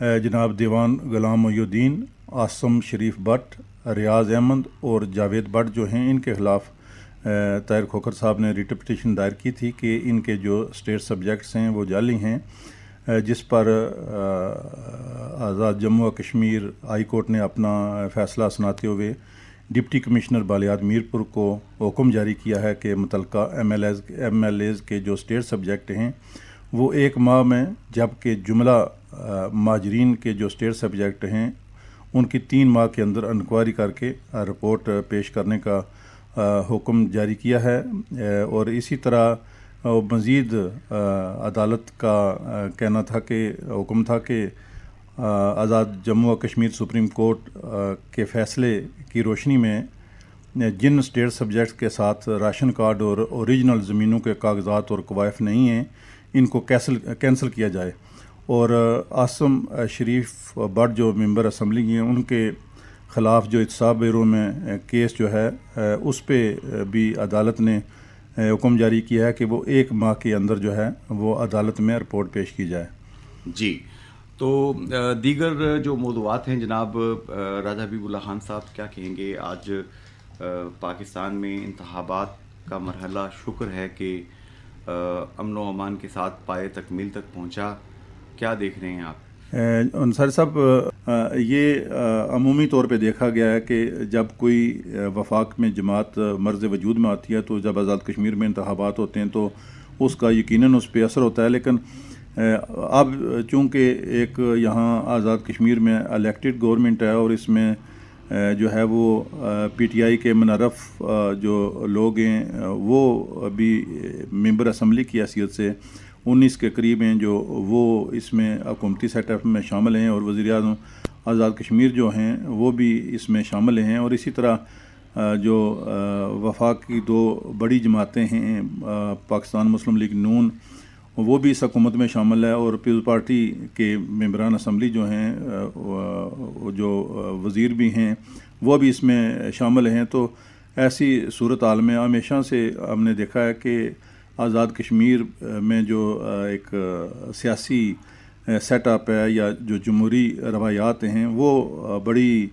جناب دیوان غلام محی الدین، عاصم شریف بٹ، ریاض احمد اور جاوید بٹ جو ہیں، ان کے خلاف طاہر کھوکھر صاحب نے ریٹ پٹیشن دائر کی تھی کہ ان کے جو اسٹیٹ سبجیکٹس ہیں وہ جعلی ہیں، جس پر آزاد جموں و کشمیر ہائی کورٹ نے اپنا فیصلہ سناتے ہوئے ڈپٹی کمشنر بالیات میرپور کو حکم جاری کیا ہے کہ متعلقہ ایم ایل ایز کے جو اسٹیٹ سبجیکٹ ہیں وہ 1 ماہ میں، جبکہ جملہ مہاجرین کے جو اسٹیٹ سبجیکٹ ہیں ان کی 3 ماہ کے اندر انکوائری کر کے رپورٹ پیش کرنے کا حکم جاری کیا ہے۔ اور اسی طرح مزید عدالت کا کہنا تھا کہ حکم تھا کہ آزاد جموں و کشمیر سپریم کورٹ کے فیصلے کی روشنی میں جن اسٹیٹ سبجیکٹس کے ساتھ راشن کارڈ اور اوریجنل زمینوں کے کاغذات اور کوائف نہیں ہیں ان کو کینسل کیا جائے، اور عاصم شریف بٹ جو ممبر اسمبلی ہیں ان کے خلاف جو احتساب بیورو میں کیس جو ہے اس پہ بھی عدالت نے حکم جاری کیا ہے کہ وہ 1 ماہ کے اندر جو ہے وہ عدالت میں رپورٹ پیش کی جائے۔ جی، تو دیگر جو موضوعات ہیں جناب راجہ حبیب اللہ خان صاحب کیا کہیں گے؟ آج پاکستان میں انتخابات کا مرحلہ شکر ہے کہ امن و امان کے ساتھ پائے تکمیل تک پہنچا، کیا دیکھ رہے ہیں آپ؟ انصاری صاحب، یہ عمومی طور پہ دیکھا گیا ہے کہ جب کوئی وفاق میں جماعت مرز وجود میں آتی ہے تو جب آزاد کشمیر میں انتخابات ہوتے ہیں تو اس کا یقیناً اس پہ اثر ہوتا ہے، لیکن اب چونکہ ایک یہاں آزاد کشمیر میں الیکٹڈ گورنمنٹ ہے اور اس میں جو ہے وہ پی ٹی آئی کے منعرف جو لوگ ہیں وہ بھی ممبر اسمبلی کی حیثیت سے 19 کے قریب ہیں جو وہ اس میں حکومتی سیٹ اپ میں شامل ہیں، اور وزیر اعظم آزاد کشمیر جو ہیں وہ بھی اس میں شامل ہیں، اور اسی طرح جو وفاق کی 2 بڑی جماعتیں ہیں پاکستان مسلم لیگ نون، وہ بھی اس حکومت میں شامل ہے، اور پیپلز پارٹی کے ممبران اسمبلی جو ہیں جو وزیر بھی ہیں وہ بھی اس میں شامل ہیں۔ تو ایسی صورتحال میں ہمیشہ سے ہم نے دیکھا ہے کہ آزاد کشمیر میں جو ایک سیاسی سیٹ اپ ہے یا جو جمہوری روایات ہیں وہ بڑی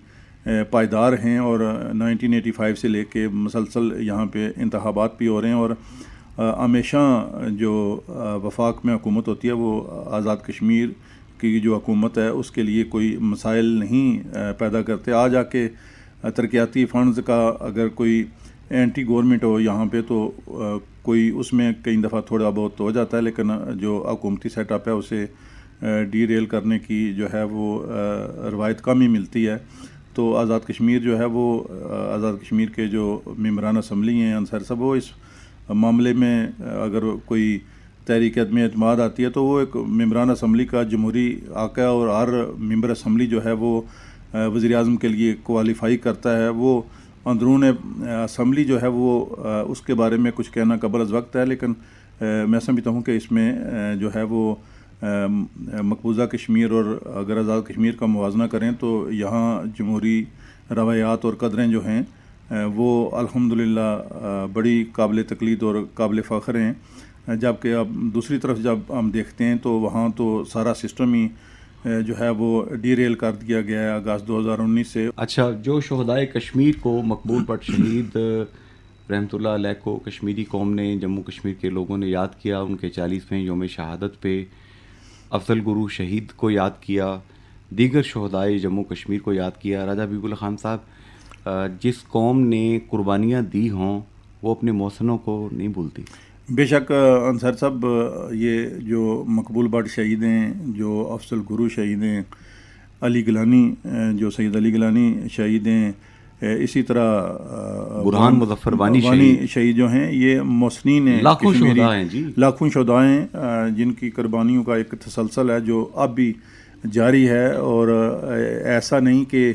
پائیدار ہیں، اور 1985 سے لے کے مسلسل یہاں پہ انتخابات بھی ہو رہے ہیں، اور ہمیشہ جو وفاق میں حکومت ہوتی ہے وہ آزاد کشمیر کی جو حکومت ہے اس کے لیے کوئی مسائل نہیں پیدا کرتے۔ آج آ کے ترقیاتی فنڈز کا اگر کوئی اینٹی گورنمنٹ ہو یہاں پہ تو کوئی اس میں کئی دفعہ تھوڑا بہت ہو جاتا ہے، لیکن جو حکومتی سیٹ اپ ہے اسے ڈی ریل کرنے کی جو ہے وہ روایت کم ہی ملتی ہے۔ تو آزاد کشمیر جو ہے وہ آزاد کشمیر کے جو ممبران اسمبلی ہیں انصاری صاحب، وہ اس معاملے میں اگر کوئی تحریک عدم اعتماد آتی ہے تو وہ ایک ممبران اسمبلی کا جمہوری حق ہے، اور ہر ممبر اسمبلی جو ہے وہ وزیر اعظم کے لیے کوالیفائی کرتا ہے۔ وہ اندرون اسمبلی جو ہے وہ اس کے بارے میں کچھ کہنا قبل از وقت ہے، لیکن میں سمجھتا ہوں کہ اس میں جو ہے وہ مقبوضہ کشمیر اور اگر آزاد کشمیر کا موازنہ کریں تو یہاں جمہوری روایات اور قدریں جو ہیں وہ الحمدللہ بڑی قابل تقلید اور قابل فخر ہیں، جبکہ اب دوسری طرف جب ہم دیکھتے ہیں تو وہاں تو سارا سسٹم ہی جو ہے وہ ڈی ریل کر دیا گیا ہے اگست 2019 سے۔ اچھا، جو شہدائے کشمیر کو مقبول بٹ شہید رحمۃ اللہ علیہ کو کشمیری قوم نے، جموں کشمیر کے لوگوں نے یاد کیا، ان کے 40ویں یوم شہادت پہ افضل گرو شہید کو یاد کیا، دیگر شہدائے جموں کشمیر کو یاد کیا۔ راجہ حبیب اللہ خان صاحب، جس قوم نے قربانیاں دی ہوں وہ اپنے محسنوں کو نہیں بھولتی۔ بے شک انصار صاحب، یہ جو مقبول بٹ شہید ہیں، جو افضل گرو شہید ہیں، علی گیلانی جو سید علی گیلانی شہید ہیں، اسی طرح برہان مظفر وانی شہید جو ہیں، یہ محسنین ہیں، لاکھوں شہداء ہیں جی، لاکھوں شہداء ہیں جن کی قربانیوں کا ایک تسلسل ہے جو اب بھی جاری ہے۔ اور ایسا نہیں کہ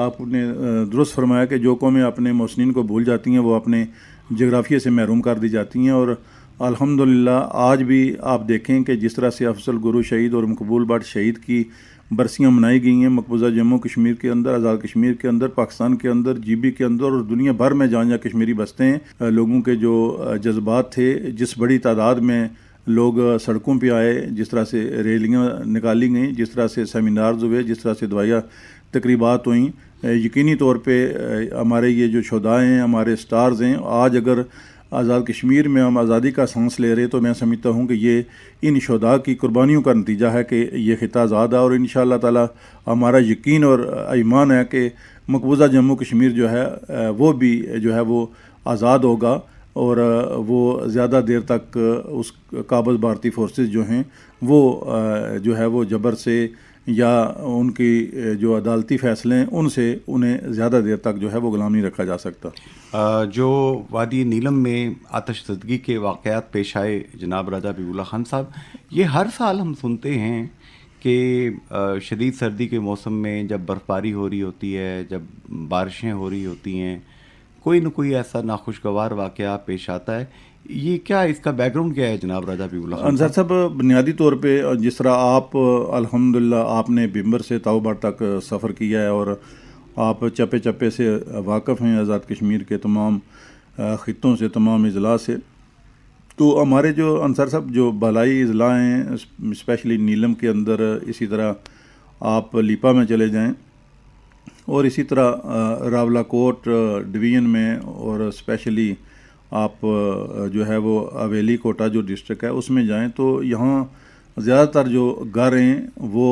آپ نے درست فرمایا کہ جو قومیں اپنے محسنین کو بھول جاتی ہیں وہ اپنے جغرافیے سے محروم کر دی جاتی ہیں، اور الحمدللہ آج بھی آپ دیکھیں کہ جس طرح سے افضل گرو شہید اور مقبول بٹ شہید کی برسیاں منائی گئی ہیں مقبوضہ جموں کشمیر کے اندر، آزاد کشمیر کے اندر، پاکستان کے اندر، جی بی کے اندر، اور دنیا بھر میں جہاں جہاں کشمیری بستے ہیں، لوگوں کے جو جذبات تھے، جس بڑی تعداد میں لوگ سڑکوں پہ آئے، جس طرح سے ریلیاں نکالی گئیں، جس طرح سے سیمینارز ہوئے، جس طرح سے دعائیہ تقریبات ہوئیں، یقینی طور پہ ہمارے یہ جو شہداء ہیں، ہمارے سٹارز ہیں، آج اگر آزاد کشمیر میں ہم آزادی کا سانس لے رہے تو میں سمجھتا ہوں کہ یہ ان شہداء کی قربانیوں کا نتیجہ ہے کہ یہ خطہ آزاد ہے، اور انشاءاللہ تعالی ہمارا یقین اور ایمان ہے کہ مقبوضہ جموں کشمیر جو ہے وہ بھی جو ہے وہ آزاد ہوگا، اور وہ زیادہ دیر تک اس قابض بھارتی فورسز جو ہیں وہ جو ہے وہ جبر سے یا ان کی جو عدالتی فیصلے ہیں ان سے انہیں زیادہ دیر تک جو ہے وہ غلام نہیں رکھا جا سکتا۔ جو وادی نیلم میں آتش زدگی کے واقعات پیش آئے جناب راجہ حبیب اللہ خان صاحب، یہ ہر سال ہم سنتے ہیں کہ شدید سردی کے موسم میں جب برف باری ہو رہی ہوتی ہے، جب بارشیں ہو رہی ہوتی ہیں، کوئی نہ کوئی ایسا ناخوشگوار واقعہ پیش آتا ہے۔ یہ کیا اس کا بیک گراؤنڈ کیا ہے جناب راجہ حبیب اللہ خان انصر صاحب؟ بنیادی طور پہ جس طرح آپ الحمدللہ آپ نے بمبر سے تاؤبار تک سفر کیا ہے اور آپ چپے چپے سے واقف ہیں آزاد کشمیر کے تمام خطوں سے، تمام اضلاع سے، تو ہمارے جو انصر صاحب جو بالائی اضلاع ہیں اسپیشلی نیلم کے اندر، اسی طرح آپ لیپا میں چلے جائیں، اور اسی طرح راولہ کوٹ ڈویژن میں، اور اسپیشلی آپ جو ہے وہ حویلی کوٹا جو ڈسٹرکٹ ہے اس میں جائیں، تو یہاں زیادہ تر جو گھر ہیں وہ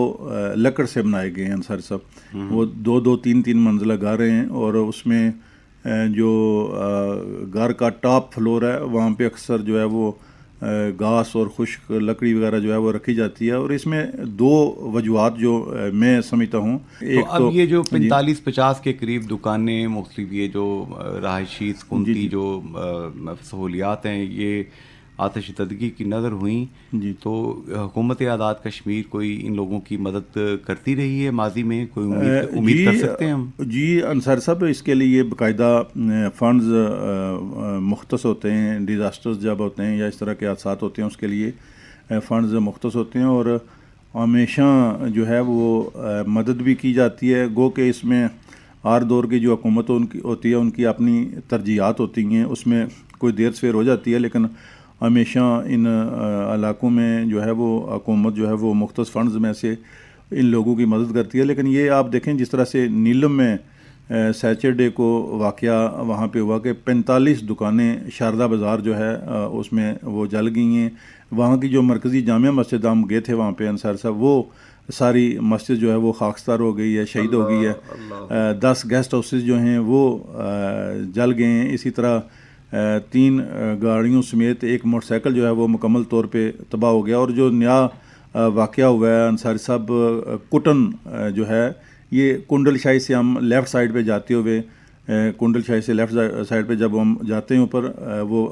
لکڑ سے بنائے گئے ہیں انصر صاحب، وہ دو دو تین تین منزلہ گھر ہیں، اور اس میں جو گھر کا ٹاپ فلور ہے وہاں پہ اکثر جو ہے وہ گھاس اور خشک لکڑی وغیرہ جو ہے وہ رکھی جاتی ہے، اور اس میں دو وجوہات جو میں سمجھتا ہوں، ایک تو اب یہ جو 45-50 کے قریب دکانیں، مختلف یہ جو رہائشی سکونتی جو سہولیات ہیں، یہ آتش زدگی کی نظر ہوئیں، تو حکومت آزاد کشمیر کوئی ان لوگوں کی مدد کرتی رہی ہے ماضی میں؟ کوئی امید کر سکتے ہیں ہم؟ جی انصر صاحب، اس کے لیے باقاعدہ فنڈز مختص ہوتے ہیں، ڈیزاسٹرز جب ہوتے ہیں یا اس طرح کے حادثات ہوتے ہیں اس کے لیے فنڈز مختص ہوتے ہیں، اور ہمیشہ جو ہے وہ مدد بھی کی جاتی ہے، گو کہ اس میں ہر دور کی جو حکومت ہوتی ہے ان کی اپنی ترجیحات ہوتی ہیں، اس میں کوئی دیر سویر ہو جاتی ہے، لیکن ہمیشہ ان علاقوں میں جو ہے وہ حکومت جو ہے وہ مختص فنڈز میں سے ان لوگوں کی مدد کرتی ہے۔ لیکن یہ آپ دیکھیں جس طرح سے نیلم میں سیچرڈے کو واقعہ وہاں پہ ہوا کہ 45 دکانیں شاردا بازار جو ہے اس میں وہ جل گئی ہیں، وہاں کی جو مرکزی جامع مسجد ہم گئے تھے وہاں پہ انصار صاحب، وہ ساری مسجد جو ہے وہ خاکستار ہو گئی ہے، شہید ہو گئی ہے، 10 گیسٹ ہاؤسز جو ہیں وہ جل گئے ہیں، اسی طرح 3 گاڑیوں سمیت ایک موٹر سائیکل جو ہے وہ مکمل طور پہ تباہ ہو گیا۔ اور جو نیا واقعہ ہوا ہے انصاری صاحب، کٹن جو ہے، یہ کنڈل شاہی سے ہم لیفٹ سائڈ پہ جاتے ہوئے، کنڈل شاہی سے لیفٹ سائڈ پہ جب ہم جاتے ہیں اوپر، وہ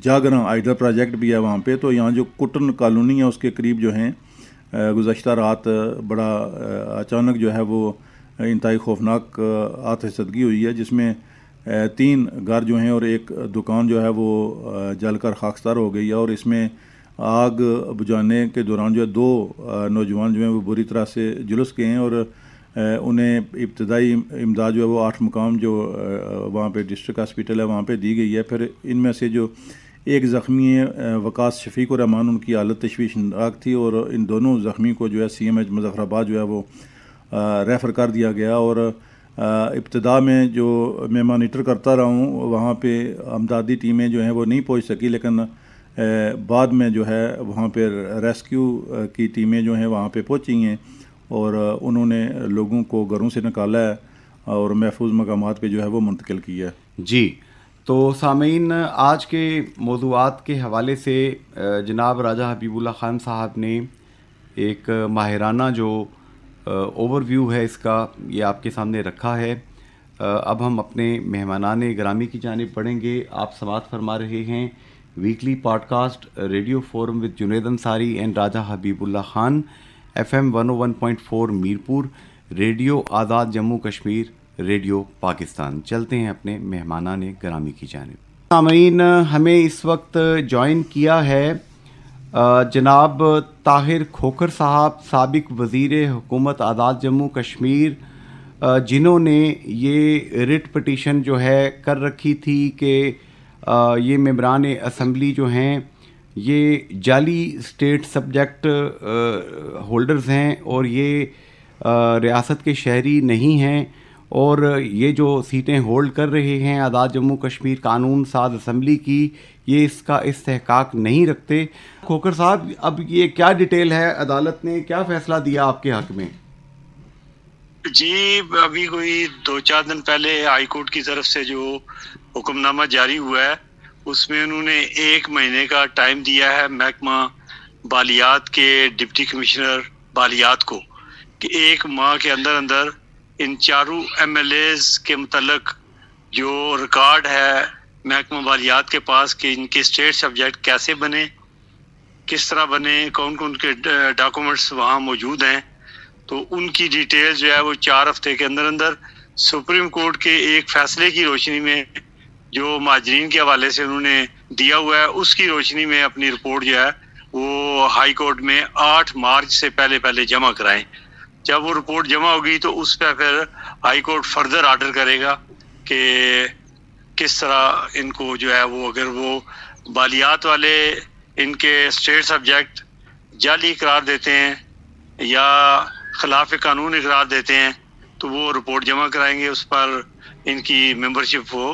جاگراں آئیڈل پروجیکٹ بھی ہے وہاں پہ، تو یہاں جو کٹن کالونی ہے اس کے قریب جو ہیں گزشتہ رات بڑا اچانک جو ہے وہ انتہائی خوفناک آتش زدگی ہوئی ہے، جس میں 3 گھر جو ہیں اور ایک دکان جو ہے وہ جل کر خاکستار ہو گئی ہے، اور اس میں آگ بجھانے کے دوران جو ہے 2 نوجوان جو ہیں وہ بری طرح سے جلس گئے ہیں، اور انہیں ابتدائی امداد جو ہے وہ 8 مقام جو وہاں پہ ڈسٹرکٹ ہاسپٹل ہے وہاں پہ دی گئی ہے۔ پھر ان میں سے جو ایک زخمی ہے وقاص شفیق الرحمان، ان کی حالت تشویشناک تھی، اور ان دونوں زخمی کو جو ہے CMH مظفر آباد جو ہے وہ ریفر کر دیا گیا۔ اور ابتدا میں جو میں مانیٹر کرتا رہا ہوں وہاں پہ امدادی ٹیمیں جو ہیں وہ نہیں پہنچ سکی، لیکن بعد میں جو ہے وہاں پہ ریسکیو کی ٹیمیں جو ہیں وہاں پہ پہنچی ہیں، اور انہوں نے لوگوں کو گھروں سے نکالا ہے اور محفوظ مقامات پہ جو ہے وہ منتقل کیا ہے۔ جی، تو سامعین، آج کے موضوعات کے حوالے سے جناب راجہ حبیب اللہ خان صاحب نے ایک ماہرانہ جو اوور ویو ہے اس کا یہ آپ کے سامنے رکھا ہے۔ اب ہم اپنے مہمانان گرامی کی جانب بڑھیں گے۔ آپ سماعت فرما رہے ہیں weekly podcast radio forum with Junaid Ansari and Raja Habibullah Khan, FM 101.4 Mirpur, radio Azad Jammu Kashmir, radio Pakistan. چلتے ہیں اپنے مہمانان گرامی کی جانب۔ سامعین، ہمیں اس وقت جوائن کیا ہے جناب طاہر کھوکھر صاحب، سابق وزیر حکومت آزاد جموں کشمیر، جنہوں نے یہ ریٹ پٹیشن جو ہے کر رکھی تھی کہ یہ ممبران اسمبلی جو ہیں یہ جعلی اسٹیٹ سبجیکٹ ہولڈرز ہیں اور یہ ریاست کے شہری نہیں ہیں، اور یہ جو سیٹیں ہولڈ کر رہے ہیں آزاد جموں کشمیر قانون ساز اسمبلی کی، یہ اس کا استحقاق نہیں رکھتے۔ کھوکھر صاحب، اب یہ کیا ڈیٹیل ہے، عدالت نے کیا فیصلہ دیا آپ کے حق میں؟ جی ابھی کوئی 2-4 دن پہلے ہائی کورٹ کی طرف سے جو حکم نامہ جاری ہوا ہے اس میں انہوں نے 1 مہینے کا ٹائم دیا ہے محکمہ بالیات کے ڈپٹی کمشنر بالیات کو کہ 1 ماہ کے اندر اندر ان چاروں ایم ایل ایز کے متعلق جو ریکارڈ ہے محکمہ بالیات کے پاس کہ ان کے اسٹیٹ سبجیکٹ کیسے بنے، کس طرح بنے، کون کون کے ڈاکومنٹس وہاں موجود ہیں، تو ان کی ڈیٹیل جو ہے وہ 4 ہفتے کے اندر اندر سپریم کورٹ کے ایک فیصلے کی روشنی میں جو مہاجرین کے حوالے سے انہوں نے دیا ہوا ہے اس کی روشنی میں اپنی رپورٹ جو ہے وہ ہائی کورٹ میں 8 مارچ سے پہلے جمع کرائیں۔ جب وہ رپورٹ جمع ہوگی تو اس پہ پھر ہائی کورٹ فردر آرڈر کرے گا کہ کس طرح ان کو جو ہے وہ اگر وہ بالیات والے ان کے اسٹیٹ سبجیکٹ جعلی قرار دیتے ہیں یا خلاف قانون اقرار دیتے ہیں تو وہ رپورٹ جمع کرائیں گے، اس پر ان کی ممبرشپ وہ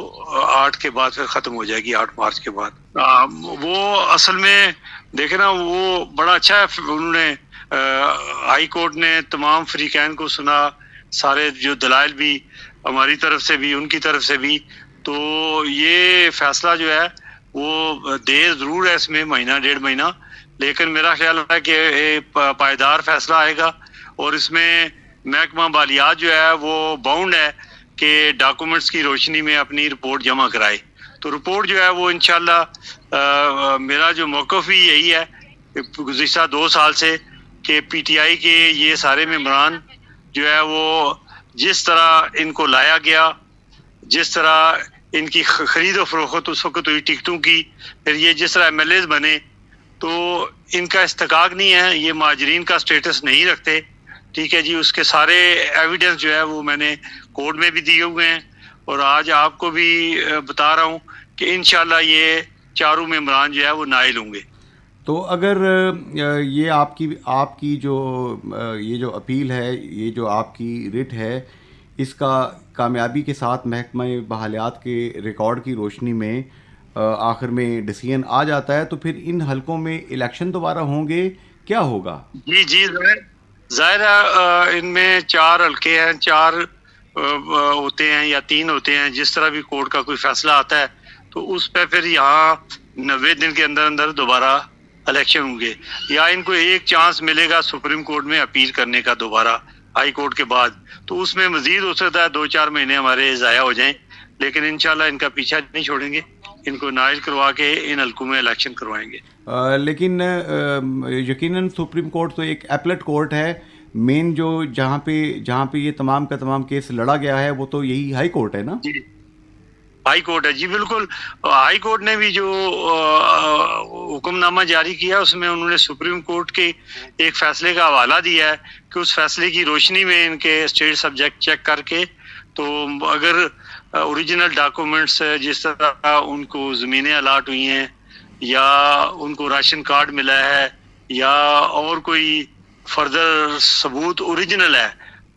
8 کے بعد پھر ختم ہو جائے گی، 8 مارچ کے بعد۔ وہ اصل میں دیکھیں نا وہ بڑا اچھا ہے، انہوں نے ہائی کورٹ نے تمام فریقین کو سنا، سارے جو دلائل بھی ہماری طرف سے بھی ان کی طرف سے بھی، تو یہ فیصلہ جو ہے وہ دیر ضرور ہے، اس میں 1.5 مہینہ، لیکن میرا خیال ہے کہ پائیدار فیصلہ آئے گا، اور اس میں محکمہ بالیات جو ہے وہ باؤنڈ ہے کہ ڈاکومنٹس کی روشنی میں اپنی رپورٹ جمع کرائے۔ تو رپورٹ جو ہے وہ انشاءاللہ میرا جو موقف بھی یہی ہے گزشتہ 2 سال سے کہ پی ٹی آئی کے یہ سارے ممبران جو ہے وہ جس طرح ان کو لایا گیا، جس طرح ان کی خرید و فروخت اس وقت ہوئی ٹکٹوں کی، پھر یہ جس طرح ایم ایل ایز بنے، تو ان کا استحقاق نہیں ہے، یہ مہاجرین کا سٹیٹس نہیں رکھتے، ٹھیک ہے جی۔ اس کے سارے ایویڈنس جو ہے وہ میں نے کورٹ میں بھی دیے ہوئے ہیں، اور آج آپ کو بھی بتا رہا ہوں کہ انشاءاللہ یہ چاروں ممبران جو ہے وہ نائل ہوں گے۔ تو اگر یہ آپ کی جو یہ جو اپیل ہے، یہ جو آپ کی رٹ ہے، اس کا کامیابی کے ساتھ محکمہ بحالیات کے ریکارڈ کی روشنی میں آخر میں ڈیسیژن آ جاتا ہے، تو پھر ان حلقوں میں الیکشن دوبارہ ہوں گے، کیا ہوگا؟ جی ظاہر ہے ان میں 4 حلقے ہیں، 4 ہوتے ہیں یا 3 ہوتے ہیں، جس طرح بھی کورٹ کا کوئی فیصلہ آتا ہے تو اس پہ پھر یہاں 90 دن کے اندر اندر دوبارہ الیکشن ہوں گے، یا ان کو ایک چانس ملے گا سپریم کورٹ میں اپیل کرنے کا دوبارہ ہائی کورٹ کے بعد، تو اس میں مزید ہو سکتا ہے 2-4 مہینے ہمارے ضائع ہو جائیں، لیکن انشاءاللہ ان کا پیچھا نہیں چھوڑیں گے، ان کو نائل کروا کے ان حلقوں میں الیکشن کروائیں گے۔ لیکن یقیناً سپریم کورٹ تو ایک ایپلٹ کورٹ ہے، مین جو جہاں پہ یہ تمام کا تمام کیس لڑا گیا ہے وہ تو یہی ہائی کورٹ ہے نا؟ جی ہائی کورٹ ہے، جی بالکل۔ ہائی کورٹ نے بھی جو حکم نامہ جاری کیا اس میں انہوں نے سپریم کورٹ کے ایک فیصلے کا حوالہ دیا ہے کہ اس فیصلے کی روشنی میں ان کے اسٹیٹ سبجیکٹ چیک کر کے، تو اگر اوریجنل ڈاکومنٹس جس طرح ان کو زمینیں الاٹ ہوئی ہیں یا ان کو راشن کارڈ ملا ہے یا اور کوئی فردر ثبوت اوریجنل ہے،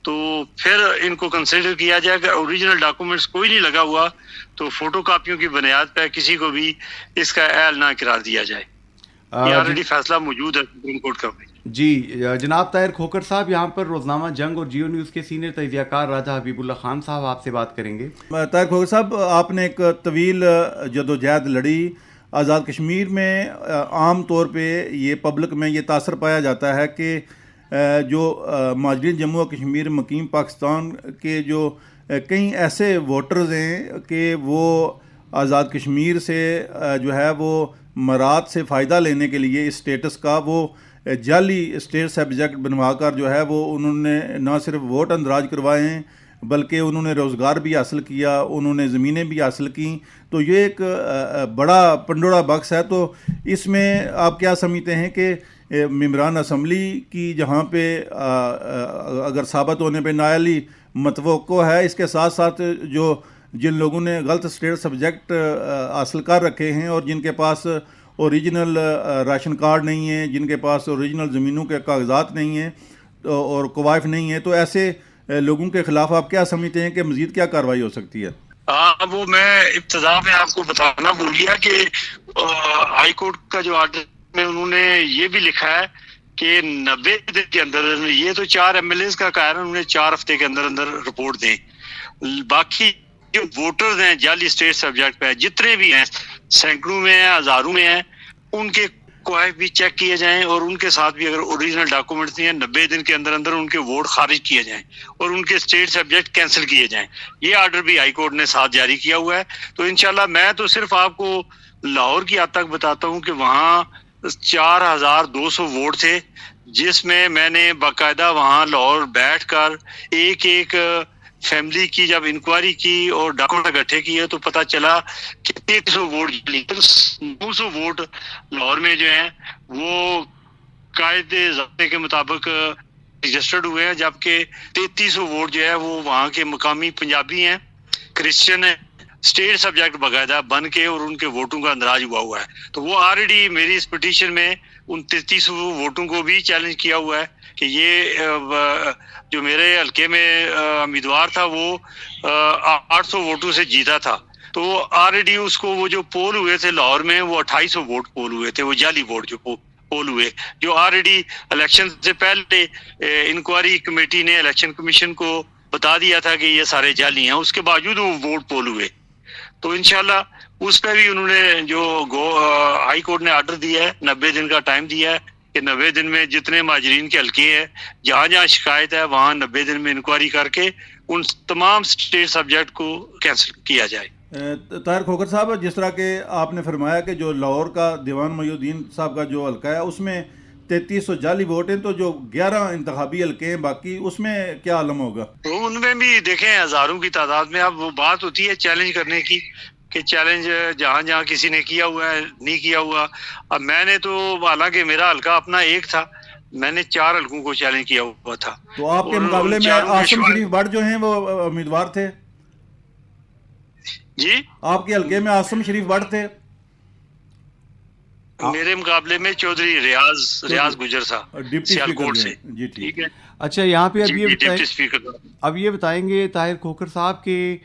تو پھر ان کو کنسیڈر کیا جائے کہ اوریجنل ڈاکومنٹس کوئی نہیں لگا ہوا تو فوٹو کاپیوں کی بنیاد پہ کسی کو بھی اس کا اہل نہ قرار دیا جائے۔ یہ آلریڈی فیصلہ موجود ہے سپریم کورٹ کا۔ جی جناب طاہر کھوکھر صاحب، یہاں پر روزنامہ جنگ اور جیو نیوز کے سینئر تجزیہ کار راجہ حبیب اللہ خان صاحب آپ سے بات کریں گے۔ طاہر کھوکھر صاحب، آپ نے ایک طویل جدوجہد لڑی آزاد کشمیر میں۔ عام طور پہ یہ پبلک میں یہ تاثر پایا جاتا ہے کہ جو مہاجرین جموں و کشمیر مقیم پاکستان کے جو کئی ایسے ووٹرز ہیں کہ وہ آزاد کشمیر سے جو ہے وہ مراد سے فائدہ لینے کے لیے اس اسٹیٹس کا وہ جعلی اسٹیٹ سبجیکٹ بنوا کر جو ہے وہ انہوں نے نہ صرف ووٹ اندراج کروائے ہیں بلکہ انہوں نے روزگار بھی حاصل کیا، انہوں نے زمینیں بھی حاصل کیں، تو یہ ایک بڑا پنڈورا باکس ہے۔ تو اس میں آپ کیا سمجھتے ہیں کہ ممبران اسمبلی کی جہاں پہ اگر ثابت ہونے پہ نااہلی متوقع ہے، اس کے ساتھ ساتھ جو جن لوگوں نے غلط اسٹیٹ سبجیکٹ حاصل کر رکھے ہیں اور جن کے پاس اوریجنل راشن کارڈ نہیں ہیں، جن کے پاس اوریجنل زمینوں کے کاغذات نہیں ہیں اور کوائف نہیں ہیں، تو ایسے لوگوں کے خلاف آپ کیا سمجھتے ہیں کہ مزید کیا کارروائی ہو سکتی ہے؟ وہ میں ابتدا میں آپ کو بتانا بھول گیا کہ ہائی کورٹ کا جو آرڈر میں انہوں نے یہ بھی لکھا ہے کہ 90 دن کے اندر، یہ تو 4 ایم ایل ایز کا کہا ہے، انہوں نے 4 ہفتے کے اندر اندر رپورٹ دیں. باقی جو ووٹرز ہیں جعلی اسٹیٹ سبجیکٹ پہ جتنے بھی ہیں، سینکڑوں میں ہیں، ہزاروں میں ہیں، ان کے کوائف بھی چیک کیے جائیں اور ان کے ساتھ بھی اگر اوریجنل ڈاکومنٹس نہیں ہیں 90 دن کے اندر اندر ان کے ووٹ خارج کیے جائیں اور ان کے اسٹیٹ سبجیکٹ کینسل کیے جائیں. یہ آرڈر بھی ہائی کورٹ نے ساتھ جاری کیا ہوا ہے. تو انشاءاللہ میں تو صرف آپ کو لاہور کی حد تک بتاتا ہوں کہ وہاں 4200 ووٹ تھے، جس میں نے باقاعدہ وہاں لاہور بیٹھ کر ایک ایک فیملی کی جب انکوائری کی اور ڈاکومنٹ اکٹھے کیے تو پتہ چلا کہ 300 ووٹ 900 ووٹ لاہور میں جو ہیں وہ قاعدے ضابطے کے مطابق رجسٹرڈ ہوئے ہیں، جبکہ 3300 ووٹ جو ہے وہ وہاں کے مقامی پنجابی ہیں، کرسچن ہیں، اسٹیٹ سبجیکٹ باقاعدہ بن کے اور ان کے ووٹوں کا اندراج ہوا ہے. تو وہ آلریڈی میری اس پٹیشن میں ان 3300 ووٹوں کو بھی چیلنج کیا ہوا ہے کہ یہ جو میرے حلقے میں امیدوار تھا وہ 800 ووٹوں سے جیتا تھا. تو آلریڈی اس کو وہ جو پول ہوئے تھے لاہور میں وہ 2800 ووٹ پول ہوئے تھے، وہ جعلی ووٹ جو پول ہوئے، جو آلریڈی الیکشن سے پہلے انکوائری کمیٹی نے الیکشن کمیشن کو بتا دیا تھا کہ یہ سارے جعلی ہیں، اس کے باوجود وہ ووٹ پول ہوئے. تو انشاءاللہ اس پہ بھی انہوں نے جو ہائی کورٹ نے آرڈر دیا ہے، 90 دن کا ٹائم دیا ہے کہ 90 دن میں جتنے مہاجرین کے حلقے ہیں جہاں جہاں شکایت ہے وہاں 90 دن میں انکوائری کر کے ان تمام اسٹیٹ سبجیکٹ کو کینسل کیا جائے. طاہر کھوکھر صاحب، جس طرح کہ آپ نے فرمایا کہ جو لاہور کا دیوان محی الدین صاحب کا جو حلقہ ہے اس میں 3300 جعلی ووٹ ہیں، تو جو 11 انتخابی حلقے ہیں باقی اس میں کیا عالم ہوگا؟ تو ان میں بھی دیکھیں ہزاروں کی تعداد میں. اب وہ بات ہوتی ہے چیلنج کرنے کی کہ چیلنج جہاں جہاں کسی نے کیا ہوا ہے نہیں کیا ہوا. اب میں نے تو حالانکہ میرا حلقہ اپنا ایک تھا، میں نے 4 حلقوں کو چیلنج کیا ہوا تھا. تو آپ کے مقابلے میں عاصم شریف بٹ جو ہیں وہ امیدوار تھے؟ جی آپ کے حلقے میں عاصم شریف بٹ تھے؟ میرے مقابلے میں چودھری ریاض گجر تھا سیالکوٹ سے. جی ٹھیک ہے. اچھا، یہاں پہ اب یہ بتائیں گے طاہر کھوکھر صاحب کہ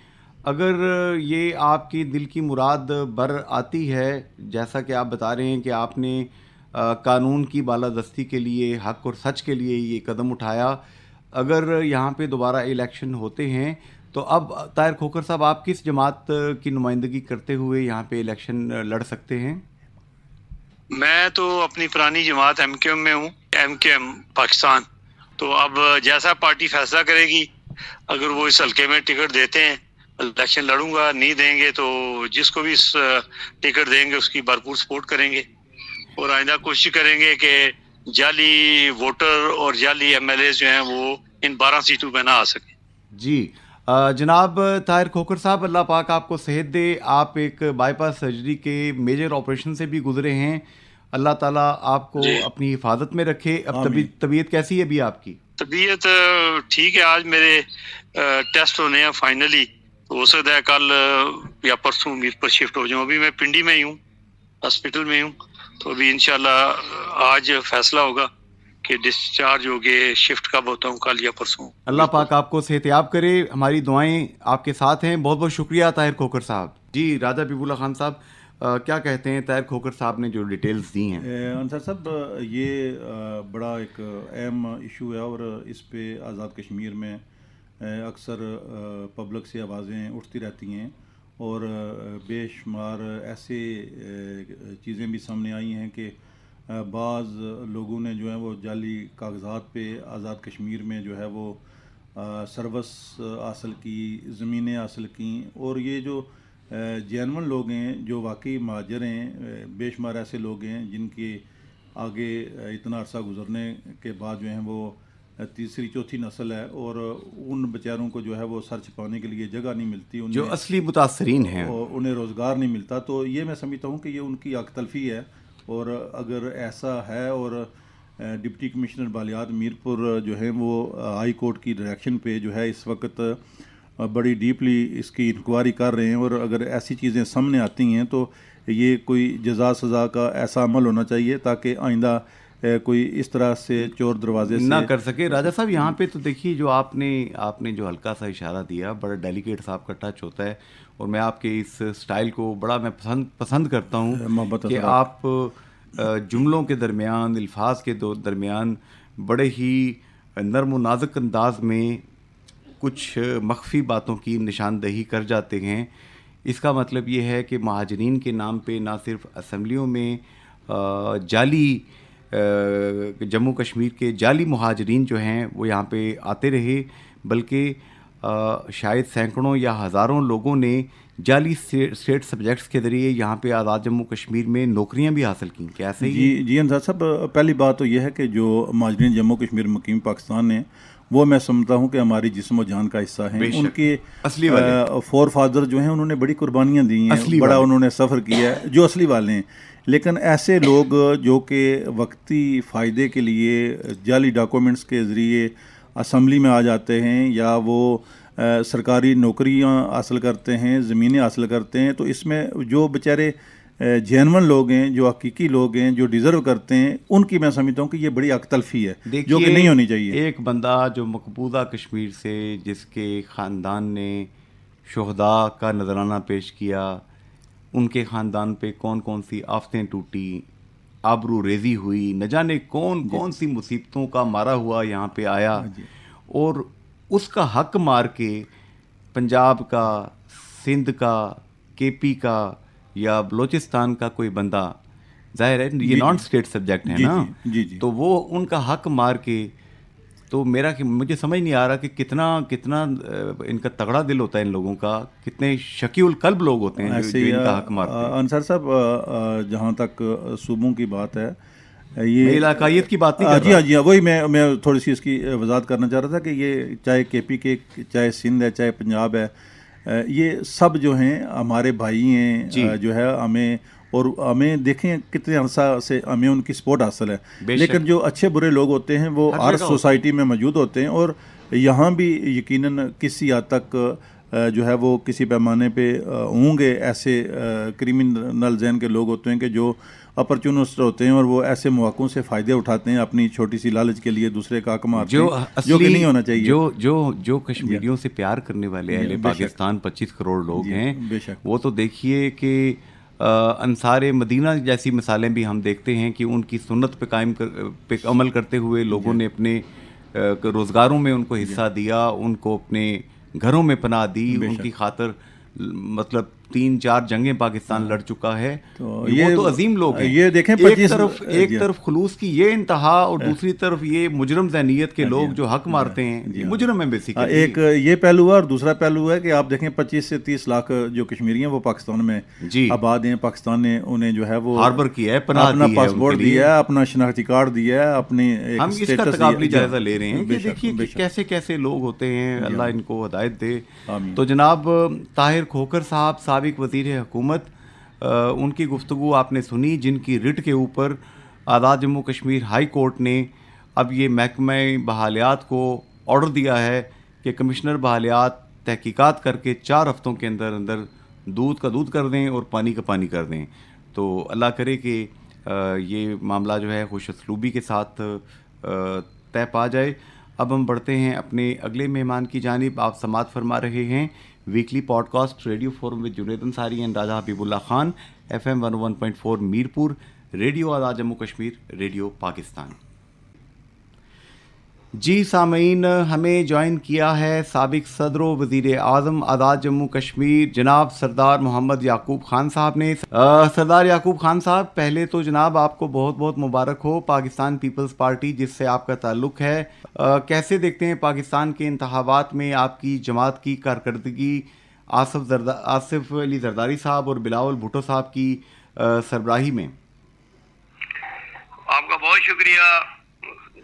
اگر یہ آپ کی دل کی مراد بر آتی ہے، جیسا کہ آپ بتا رہے ہیں کہ آپ نے قانون کی بالادستی کے لیے، حق اور سچ کے لیے یہ قدم اٹھایا، اگر یہاں پہ دوبارہ الیکشن ہوتے ہیں تو اب طاہر کھوکھر صاحب آپ کس جماعت کی نمائندگی کرتے ہوئے یہاں پہ الیکشن لڑ سکتے ہیں؟ میں تو اپنی پرانی جماعت ایم کیو ایم میں ہوں، ایم کیو ایم پاکستان. تو اب جیسا پارٹی فیصلہ کرے گی، اگر وہ اس حلقے میں ٹکٹ دیتے ہیں الیکشن لڑوں گا، نہیں دیں گے تو جس کو بھی ٹکٹ دیں گے اس کی بھرپور سپورٹ کریں گے اور آئندہ کوشش کریں گے کہ جعلی ووٹر اور جعلی ایم ایل اے جو ہیں وہ ان 12 سیٹوں پہ نہ آ سکیں. جی جناب طاہر کھوکھر صاحب، اللہ پاک آپ کو صحت دے. آپ ایک بائی پاس سرجری کے میجر آپریشن سے بھی گزرے ہیں، اللہ تعالیٰ آپ کو اپنی حفاظت میں رکھے. اب طبیعت کیسی ہے ابھی آپ کی؟ طبیعت ٹھیک ہے. آج میرے ٹیسٹ ہونے ہیں فائنلی، ہو سکتا ہے کل یا پرسوں امید پر شفٹ ہو جاؤں. ابھی میں پنڈی میں ہی ہوں، ہاسپٹل میں ہوں. تو ابھی انشاءاللہ آج فیصلہ ہوگا کہ ڈسچارج ہو گئے، شفٹ کب ہوتا ہوں، کل یا پرسوں. اللہ پاک آپ کو صحت یاب کرے، ہماری دعائیں آپ کے ساتھ ہیں. بہت بہت شکریہ طاہر کھوکھر صاحب. جی راجہ حبیب اللہ خان صاحب، کیا کہتے ہیں طاہر کھوکھر صاحب نے جو ڈیٹیلز دی ہیں؟ انصر صاحب، یہ بڑا ایک اہم ایشو ہے اور اس پہ آزاد کشمیر میں اکثر پبلک سے آوازیں اٹھتی رہتی ہیں اور بے شمار ایسے چیزیں بھی سامنے آئی ہیں کہ بعض لوگوں نے جو ہے وہ جعلی کاغذات پہ آزاد کشمیر میں جو ہے وہ سروس حاصل کی، زمینیں حاصل کیں. اور یہ جو جینون لوگ ہیں، جو واقعی مہاجر ہیں، بے شمار ایسے لوگ ہیں جن کے آگے اتنا عرصہ گزرنے کے بعد جو ہیں وہ تیسری چوتھی نسل ہے اور ان بیچاروں کو جو ہے وہ سر چھپانے کے لیے جگہ نہیں ملتی، جو اصلی متاثرین ہیں انہیں روزگار نہیں ملتا. تو یہ میں سمجھتا ہوں کہ یہ ان کی حق تلفی ہے. اور اگر ایسا ہے اور ڈپٹی کمشنر بالیات میرپور جو ہیں وہ ہائی کورٹ کی ڈائریکشن پہ جو ہے اس وقت بڑی ڈیپلی اس کی انکوائری کر رہے ہیں اور اگر ایسی چیزیں سامنے آتی ہیں تو یہ کوئی جزا سزا کا ایسا عمل ہونا چاہیے تاکہ آئندہ کوئی اس طرح سے چور دروازے سے نہ کر سکے. راجہ صاحب یہاں پہ تو دیکھیے جو آپ نے جو ہلکا سا اشارہ دیا بڑا ڈیلیکیٹ صاحب کا ٹچ ہوتا ہے, اور میں آپ کے اس سٹائل کو بڑا میں پسند کرتا ہوں کہ آپ جملوں کے درمیان, الفاظ کے درمیان بڑے ہی نرم و نازک انداز میں کچھ مخفی باتوں کی نشاندہی کر جاتے ہیں. اس کا مطلب یہ ہے کہ مہاجرین کے نام پہ نہ صرف اسمبلیوں میں جعلی جموں کشمیر کے جعلی مہاجرین جو ہیں وہ یہاں پہ آتے رہے, بلکہ شاید سینکڑوں یا ہزاروں لوگوں نے جعلی اسٹیٹ سبجیکٹس کے ذریعے یہاں پہ آزاد جموں کشمیر میں نوکریاں بھی حاصل کیں. کیا ایسے ہی؟ جی انصار صاحب, پہلی بات تو یہ ہے کہ جو مہاجرین جموں کشمیر مقیم پاکستان ہیں وہ میں سمجھتا ہوں کہ ہماری جسم و جان کا حصہ ہیں. ان کے اصلی فور فادر جو ہیں انہوں نے بڑی قربانیاں دی ہیں, بڑا انہوں نے سفر کیا ہے, جو اصلی والے ہیں. لیکن ایسے لوگ جو کہ وقتی فائدے کے لیے جعلی ڈاکومنٹس کے ذریعے اسمبلی میں آ جاتے ہیں یا وہ سرکاری نوکریاں حاصل کرتے ہیں, زمینیں حاصل کرتے ہیں, تو اس میں جو بیچارے جینون لوگ ہیں, جو حقیقی لوگ ہیں, جو ڈیزرو کرتے ہیں, ان کی میں سمجھتا ہوں کہ یہ بڑی حق تلفی ہے جو کہ نہیں ہونی چاہیے. ایک بندہ جو مقبوضہ کشمیر سے, جس کے خاندان نے شہداء کا نذرانہ پیش کیا, ان کے خاندان پہ کون کون سی آفتیں ٹوٹی, آبرو ریزی ہوئی, نہ جانے کون سی مصیبتوں کا مارا ہوا یہاں پہ آیا, اور اس کا حق مار کے پنجاب کا, سندھ کا, کے پی کا یا بلوچستان کا کوئی بندہ, ظاہر ہے یہ نان اسٹیٹ سبجیکٹ ہے نا, تو وہ ان کا حق مار کے, تو مجھے سمجھ نہیں آ رہا کہ کتنا ان کا تگڑا دل ہوتا ہے ان لوگوں کا, کتنے شکی القلب لوگ ہوتے ہیں جو ان کا حق مارتے ہیں. انصار صاحب جہاں تک صوبوں کی بات ہے, یہ علاقائیت کی بات نہیں کر رہا. جی ہاں, وہی میں تھوڑی سی اس کی وضاحت کرنا چاہ رہا تھا کہ یہ چاہے کے پی کے, چاہے سندھ ہے, چاہے پنجاب ہے, یہ سب جو ہیں ہمارے بھائی ہیں, جو ہے ہمیں دیکھیں کتنے عرصہ سے ہمیں ان کی سپورٹ حاصل ہے. لیکن جو اچھے برے لوگ ہوتے ہیں وہ ہر سوسائٹی میں موجود ہوتے ہیں, اور یہاں بھی یقیناً کسی حد تک جو ہے وہ کسی پیمانے پہ ہوں گے ایسے کرمنل ذہن کے لوگ ہوتے ہیں کہ جو اپرچونسٹ ہوتے ہیں اور وہ ایسے مواقعوں سے فائدے اٹھاتے ہیں اپنی چھوٹی سی لالچ کے لیے, دوسرے کا حق مارتے ہیں, جو کہ نہیں ہونا چاہیے. جو کشمیریوں سے پیار کرنے والے اہل پاکستان 25 کروڑ لوگ ہیں, وہ تو دیکھیے کہ انصار مدینہ جیسی مثالیں بھی ہم دیکھتے ہیں کہ ان کی سنت پہ عمل کرتے ہوئے لوگوں نے اپنے روزگاروں میں ان کو حصہ دیا, ان کو اپنے گھروں میں پناہ دی, ان کی خاطر مطلب 3-4 جنگیں پاکستان لڑ چکا ہے. وہ تو عظیم لوگ ہیں. یہ دیکھیں ایک طرف خلوص کی یہ انتہا اور دوسری طرف یہ مجرم ذہنیت کے لوگ جو حق مارتے ہیں, مجرم ہیں بیسیکلی. ایک یہ پہلو ہے, اور دوسرا پہلو ہے کہ آپ دیکھیں 25 سے 30 لاکھ جو کشمیری ہیں وہ پاکستان میں آباد ہیں. پاکستان نے انہیں جو ہے وہ ہاربر کیا ہے, اپنا پاسپورٹ دیا ہے, اپنا شناختی کارڈ دیا ہے, اپنے ہم اس کا تقابلی جائزہ لے رہے ہیں کہ دیکھیے کیسے کیسے لوگ ہوتے ہیں, اللہ ان کو ہدایت دے. تو جناب طاہر کھوکھر صاحب, سابق وزیر حکومت, ان کی گفتگو آپ نے سنی, جن کی رٹ کے اوپر آزاد جموں کشمیر ہائی کورٹ نے اب یہ محکمہ بحالیات کو آرڈر دیا ہے کہ کمشنر بحالیات تحقیقات کر کے 4 ہفتوں کے اندر دودھ کا دودھ کر دیں اور پانی کا پانی کر دیں. تو اللہ کرے کہ یہ معاملہ جو ہے خوش اسلوبی کے ساتھ طے پا جائے. اب ہم بڑھتے ہیں اپنے اگلے مہمان کی جانب. آپ سماعت فرما رہے ہیں weekly podcast radio forum with Junaid Ansari and Raja Habibullah Khan, FM 101.4 Mirpur, radio Azad Jammu Kashmir, radio Pakistan. جی سامعین, ہمیں جوائن کیا ہے سابق صدر و وزیر اعظم آزاد جموں کشمیر جناب سردار محمد یعقوب خان صاحب نے. سردار یعقوب خان صاحب, پہلے تو جناب آپ کو بہت بہت مبارک ہو. پاکستان پیپلز پارٹی جس سے آپ کا تعلق ہے, کیسے دیکھتے ہیں پاکستان کے انتخابات میں آپ کی جماعت کی کارکردگی آصف علی زرداری صاحب اور بلاول بھٹو صاحب کی سربراہی میں؟ آپ کا بہت شکریہ.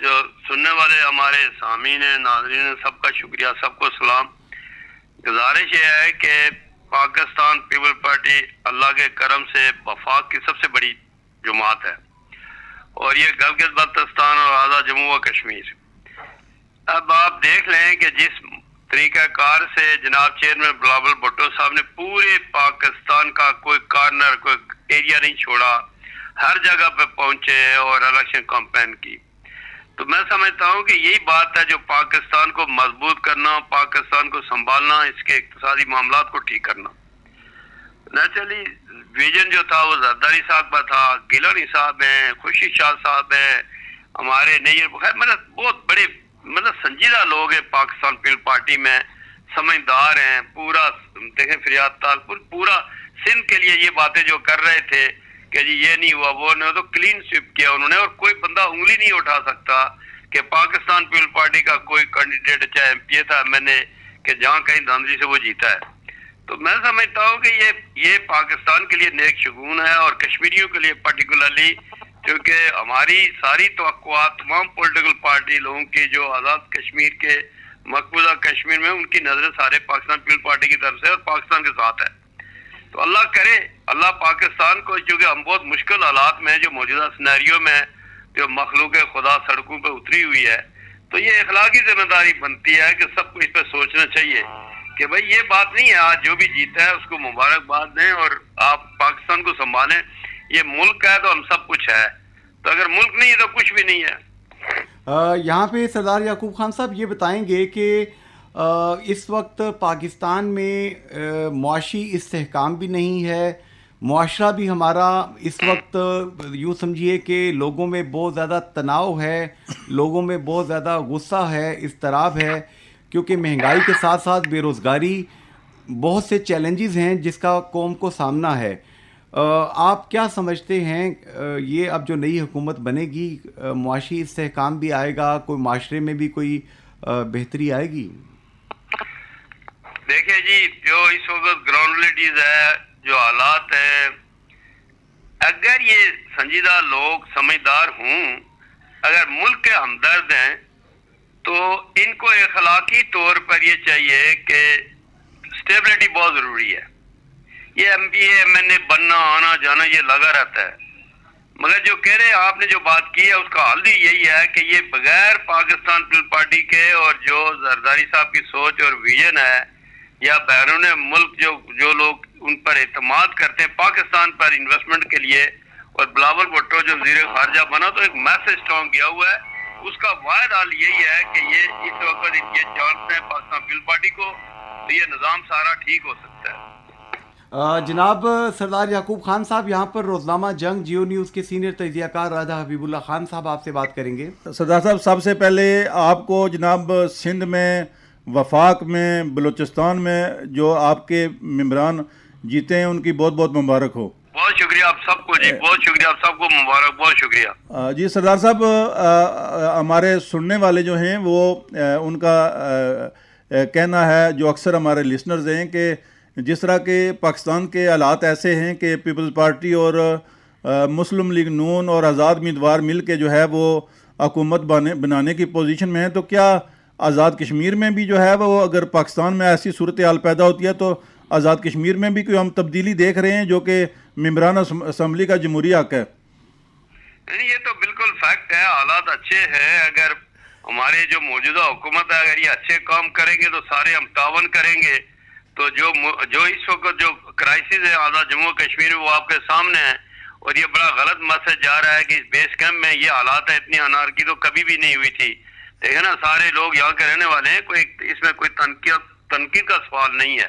جو سننے والے ہمارے سامعین ہیں, ناظرین ہیں, سب کا شکریہ, سب کو سلام. گزارش یہ ہے کہ پاکستان پیپل پارٹی اللہ کے کرم سے وفاق کی سب سے بڑی جماعت ہے, اور یہ گلگت بلتستان اور آزاد جموں و کشمیر. اب آپ دیکھ لیں کہ جس طریقہ کار سے جناب چیئرمین بلاول بھٹو صاحب نے پورے پاکستان کا کوئی کارنر, کوئی ایریا نہیں چھوڑا, ہر جگہ پہ پہنچے اور الیکشن کمپین کی. تو میں سمجھتا ہوں کہ یہی بات ہے جو پاکستان کو مضبوط کرنا, پاکستان کو سنبھالنا, اس کے اقتصادی معاملات کو ٹھیک کرنا. نیچرلی ویژن جو تھا وہ زرداری صاحب کا تھا, گیلانی صاحب ہیں, خورشید شاہ صاحب ہیں, ہمارے نیر بخیر, مطلب بہت بڑے سنجیدہ لوگ ہیں پاکستان پیپل پارٹی میں, سمجھدار ہیں. پورا دیکھیں فریاد تالپور پورا سندھ کے لیے یہ باتیں جو کر رہے تھے کہ جی یہ نہیں ہوا وہ نہیں, تو کلین سویپ کیا انہوں نے, اور کوئی بندہ انگلی نہیں اٹھا سکتا کہ پاکستان پیپل پارٹی کا کوئی کینڈیڈیٹ چاہے ایم پی اے تھا MNA کہ جہاں کہیں دھاندلی سے وہ جیتا ہے. تو میں سمجھتا ہوں کہ یہ پاکستان کے لیے نیک شگون ہے, اور کشمیریوں کے لیے پرٹیکولرلی, کیونکہ ہماری ساری توقعات تمام پولیٹیکل پارٹی لوگوں کی جو آزاد کشمیر کے مقبوضہ کشمیر میں, ان کی نظریں سارے پاکستان پیپل پارٹی کی طرف سے اور پاکستان کے ساتھ ہے. تو اللہ کرے, اللہ پاکستان کو, چونکہ ہم بہت مشکل حالات میں جو موجودہ سینیریو میں جو مخلوق خدا سڑکوں پہ اتری ہوئی ہے, تو یہ اخلاقی ذمہ داری بنتی ہے کہ سب کو اس پہ سوچنا چاہیے کہ بھائی یہ بات نہیں ہے, آج جو بھی جیتا ہے اس کو مبارکباد دیں اور آپ پاکستان کو سنبھالیں. یہ ملک ہے تو ہم سب کچھ ہے, تو اگر ملک نہیں ہے تو کچھ بھی نہیں ہے. یہاں پہ سردار یعقوب خان صاحب یہ بتائیں گے کہ اس وقت پاکستان میں معاشی استحکام بھی نہیں ہے, معاشرہ بھی ہمارا اس وقت یوں سمجھیے کہ لوگوں میں بہت زیادہ تناؤ ہے, لوگوں میں بہت زیادہ غصہ ہے, اضطراب ہے, کیونکہ مہنگائی کے ساتھ ساتھ بے روزگاری, بہت سے چیلنجز ہیں جس کا قوم کو سامنا ہے. آپ کیا سمجھتے ہیں یہ اب جو نئی حکومت بنے گی معاشی استحکام بھی آئے گا, کوئی معاشرے میں بھی کوئی بہتری آئے گی؟ دیکھیں جی, جو اس وقت گراؤنڈ ریلیٹیز ہے, جو حالات ہیں, اگر یہ سنجیدہ لوگ سمجھدار ہوں, اگر ملک کے ہمدرد ہیں, تو ان کو اخلاقی طور پر یہ چاہیے کہ اسٹیبلٹی بہت ضروری ہے. یہ MPA MNA بننا آنا جانا یہ لگا رہتا ہے, مگر جو کہہ رہے آپ نے جو بات کی ہے اس کا حل بھی یہی ہے کہ یہ بغیر پاکستان پیپل پارٹی کے, اور جو زرداری صاحب کی سوچ اور ویژن ہے, یا بیرون ملک جو لوگ ان پر اعتماد کرتے ہیں پاکستان پر انویسٹمنٹ کے لیے, اور بلاول بھٹو جو وزیر خارجہ بنا تو ایک میسج اسٹرانگ کیا ہوا ہے, اس کا واحد حل یہی ہے کہ یہ اس وقت یہ چانس ہے پاکستان پیپل پارٹی کو, تو یہ نظام سارا ٹھیک ہو سکتا ہے. جناب سردار یعقوب خان صاحب, یہاں پر روزنامہ جنگ جیو نیوز کے سینئر تجزیہ کار راجہ حبیب اللہ خان صاحب آپ سے بات کریں گے. سردار صاحب, سب سے پہلے آپ کو جناب سندھ میں, وفاق میں, بلوچستان میں جو آپ کے ممبران جیتے ہیں ان کی بہت بہت مبارک ہو. بہت شکریہ آپ سب کو جی, بہت شکریہ آپ سب کو مبارک, بہت شکریہ جی. سردار صاحب, ہمارے سننے والے جو ہیں وہ ان کا کہنا ہے, جو اکثر ہمارے لسنرز ہیں, کہ جس طرح کے پاکستان کے حالات ایسے ہیں کہ پیپلز پارٹی اور مسلم لیگ نون اور آزاد امیدوار مل کے جو ہے وہ حکومت بنانے کی پوزیشن میں ہیں, تو کیا آزاد کشمیر میں بھی جو ہے وہ, اگر پاکستان میں ایسی صورتحال پیدا ہوتی ہے تو آزاد کشمیر میں بھی کوئی ہم تبدیلی دیکھ رہے ہیں جو کہ ممبران اسمبلی کا جمہوری حق ہے؟ یہ تو بالکل فیکٹ ہے, حالات اچھے ہیں. اگر ہمارے جو موجودہ حکومت ہے اگر یہ اچھے کام کریں گے تو سارے ہم تعاون کریں گے. تو جو اس وقت جو کرائسس ہے آزاد جموں کشمیر میں وہ آپ کے سامنے ہے, اور یہ بڑا غلط میسج جا رہا ہے کہ اس بیس کیمپ میں یہ حالات ہے, اتنی انارکی تو کبھی بھی نہیں ہوئی تھی. دیکھیں نا, سارے لوگ یہاں کے رہنے والے ہیں, کوئی اس میں کوئی تنقید کا سوال نہیں ہے.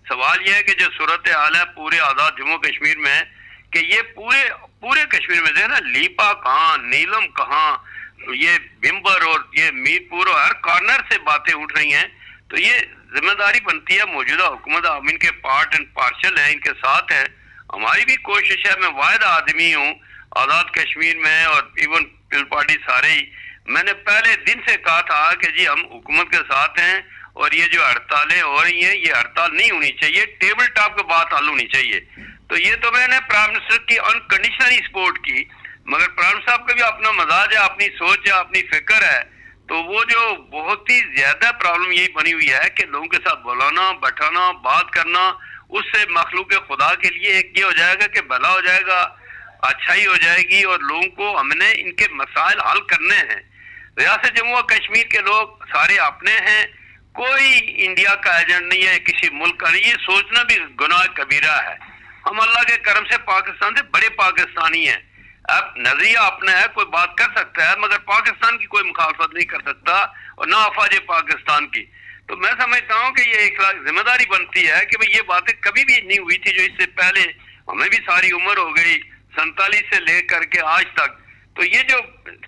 سوال یہ ہے کہ جو صورتحال ہے پورے آزاد جموں کشمیر میں, کہ یہ پورے کشمیر میں دیکھیں نا, لیپا کہاں, نیلم کہاں, یہ بمبر اور یہ میر پور اور ہر کارنر سے باتیں اٹھ رہی ہیں. تو یہ ذمہ داری بنتی ہے موجودہ حکومت, ہم ان کے پارٹ اینڈ پارشل ہیں, ان کے ساتھ ہیں. ہماری بھی کوشش ہے, میں واحد آدمی ہوں آزاد کشمیر میں اور ایون پیپل پارٹی سارے ہی, میں نے پہلے دن سے کہا تھا کہ جی ہم حکومت کے ساتھ ہیں, اور یہ جو ہڑتالیں ہو رہی ہیں یہ ہڑتال نہیں ہونی چاہیے, ٹیبل ٹاپ کے بات حل ہونی چاہیے. تو یہ تو میں نے پرائم منسٹر کی انکنڈیشنلی سپورٹ کی, مگر پرائم منسٹر صاحب کا بھی اپنا مزاج ہے, اپنی سوچ ہے, اپنی فکر ہے. تو وہ جو بہت ہی زیادہ پرابلم یہی بنی ہوئی ہے کہ لوگوں کے ساتھ بلانا, بیٹھانا, بات کرنا, اس سے مخلوق خدا کے لیے ایک یہ ہو جائے گا کہ بھلا ہو جائے گا, اچھائی ہو جائے گی, اور لوگوں کو ہم نے ان کے مسائل حل کرنے ہیں. ریاست جموں و کشمیر کے لوگ سارے اپنے ہیں, کوئی انڈیا کا ایجنٹ نہیں ہے, کسی ملک کا نہیں. یہ سوچنا بھی گناہ کبیرہ ہے. ہم اللہ کے کرم سے پاکستان سے بڑے پاکستانی ہیں. اب نظریہ اپنا ہے, کوئی بات کر سکتا ہے مگر پاکستان کی کوئی مخالفت نہیں کر سکتا اور نہ افواج پاکستان کی. تو میں سمجھتا ہوں کہ یہ ایک ذمہ داری بنتی ہے کہ یہ باتیں کبھی بھی نہیں ہوئی تھی جو اس سے پہلے, ہمیں بھی ساری عمر ہو گئی 47 سے لے کر کے آج تک. تو یہ جو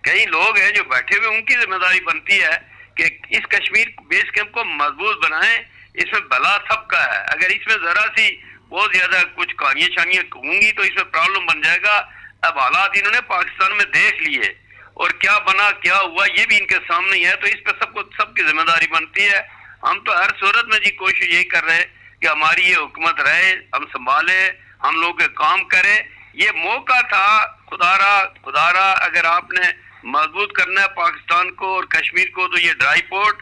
کئی لوگ ہیں جو بیٹھے ہوئے, ان کی ذمہ داری بنتی ہے کہ اس کشمیر بیس کیمپ کو مضبوط بنائیں. اس میں بلا سب کا ہے, اگر اس میں ذرا سی بہت زیادہ کچھ کاریاں شانیاں ہوں گی تو اس میں پرابلم بن جائے گا. اب حالات انہوں نے پاکستان میں دیکھ لیے اور کیا بنا کیا ہوا یہ بھی ان کے سامنے ہے, تو اس پہ سب کی ذمہ داری بنتی ہے. ہم تو ہر صورت میں کوشش یہی کر رہے کہ ہماری یہ حکومت رہے, ہم سنبھالے, ہم لوگ کام کریں. یہ موقع تھا خدا را اگر آپ نے مضبوط کرنا ہے پاکستان کو اور کشمیر کو تو یہ ڈرائی پورٹ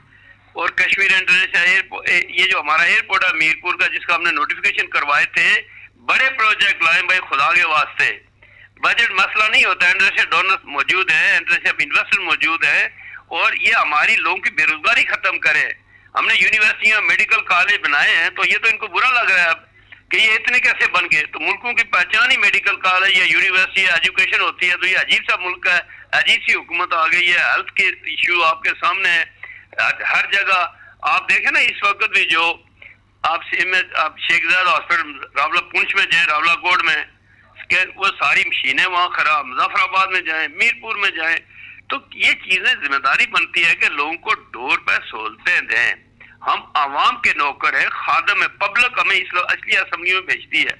اور کشمیر انٹرنیشنل ایئرپورٹ, یہ جو ہمارا ایئرپورٹ ہے میرپور کا جس کا ہم نے نوٹیفیکیشن کروائے تھے, بڑے پروجیکٹ لائیں بھائی خدا کے واسطے. بجٹ مسئلہ نہیں ہوتا, انٹرنیشنل ڈونر موجود ہے, انٹرنیشنل انویسٹر موجود ہے اور یہ ہماری لوگوں کی بے روزگاری ختم کرے. ہم نے یونیورسٹیاں میڈیکل کالج بنائے ہیں تو یہ تو ان کو برا لگ رہا ہے اب کہ یہ اتنے کیسے بن گئے. تو ملکوں کی پہچان ہی میڈیکل کالج یا یونیورسٹی یا ایجوکیشن ہوتی ہے. تو یہ عجیب سا ملک ہے, عجیب سی حکومت آ گئی ہے. ہیلتھ کے ایشو آپ کے سامنے ہے ہر جگہ. آپ دیکھیں نا اس وقت بھی جو آپ شیخ زاید ہاسپٹل راولہ پونچھ میں جائیں, راولہ کوٹ میں وہ ساری مشینیں وہاں خراب, مظفر آباد میں جائیں, میرپور میں جائیں. تو یہ چیزیں ذمہ داری بنتی ہے کہ لوگوں کو ڈور پہ سہولتیں دیں. ہم عوام کے نوکر ہیں, خادم ہے, پبلک ہمیں اصلی اسمبلی میں بھیجتی ہے.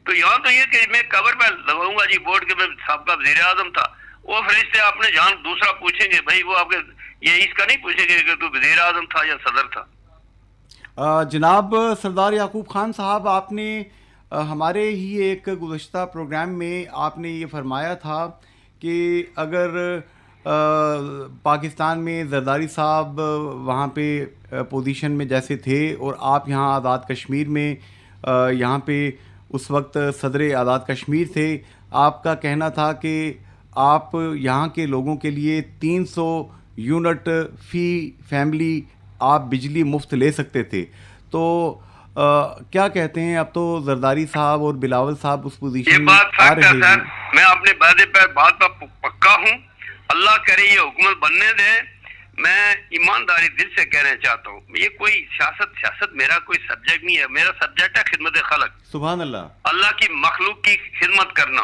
تو یہاں تو یہ کہ میں کور پہ لگاؤں گا جی بورڈ کے, میں سابقہ وزیر اعظم تھا, وہ فرشتے آپ نے جان دوسرا پوچھیں گے بھائی, وہ آپ کے یہ اس کا نہیں پوچھیں گے کہ تو وزیر اعظم تھا یا صدر تھا. جناب سردار یعقوب خان صاحب, آپ نے ہمارے ہی ایک گزشتہ پروگرام میں آپ نے یہ فرمایا تھا کہ اگر پاکستان میں زرداری صاحب وہاں پہ پوزیشن میں جیسے تھے اور آپ یہاں آزاد کشمیر میں یہاں پہ اس وقت صدر آزاد کشمیر تھے, آپ کا کہنا تھا کہ آپ یہاں کے لوگوں کے لیے 300 یونٹ فی فیملی آپ بجلی مفت لے سکتے تھے. تو کیا کہتے ہیں, اب تو زرداری صاحب اور بلاول صاحب اس پوزیشن میں آ رہے ہیں. میں اپنے وعدے پر بات پر پکا ہوں, اللہ کرے یہ حکومت بننے دے. میں ایمانداری دل سے کہنا چاہتا ہوں, یہ کوئی سیاست میرا کوئی سبجیکٹ نہیں ہے, میرا سبجیکٹ ہے خدمت خلق. سبحان اللہ. اللہ کی مخلوق کی خدمت کرنا.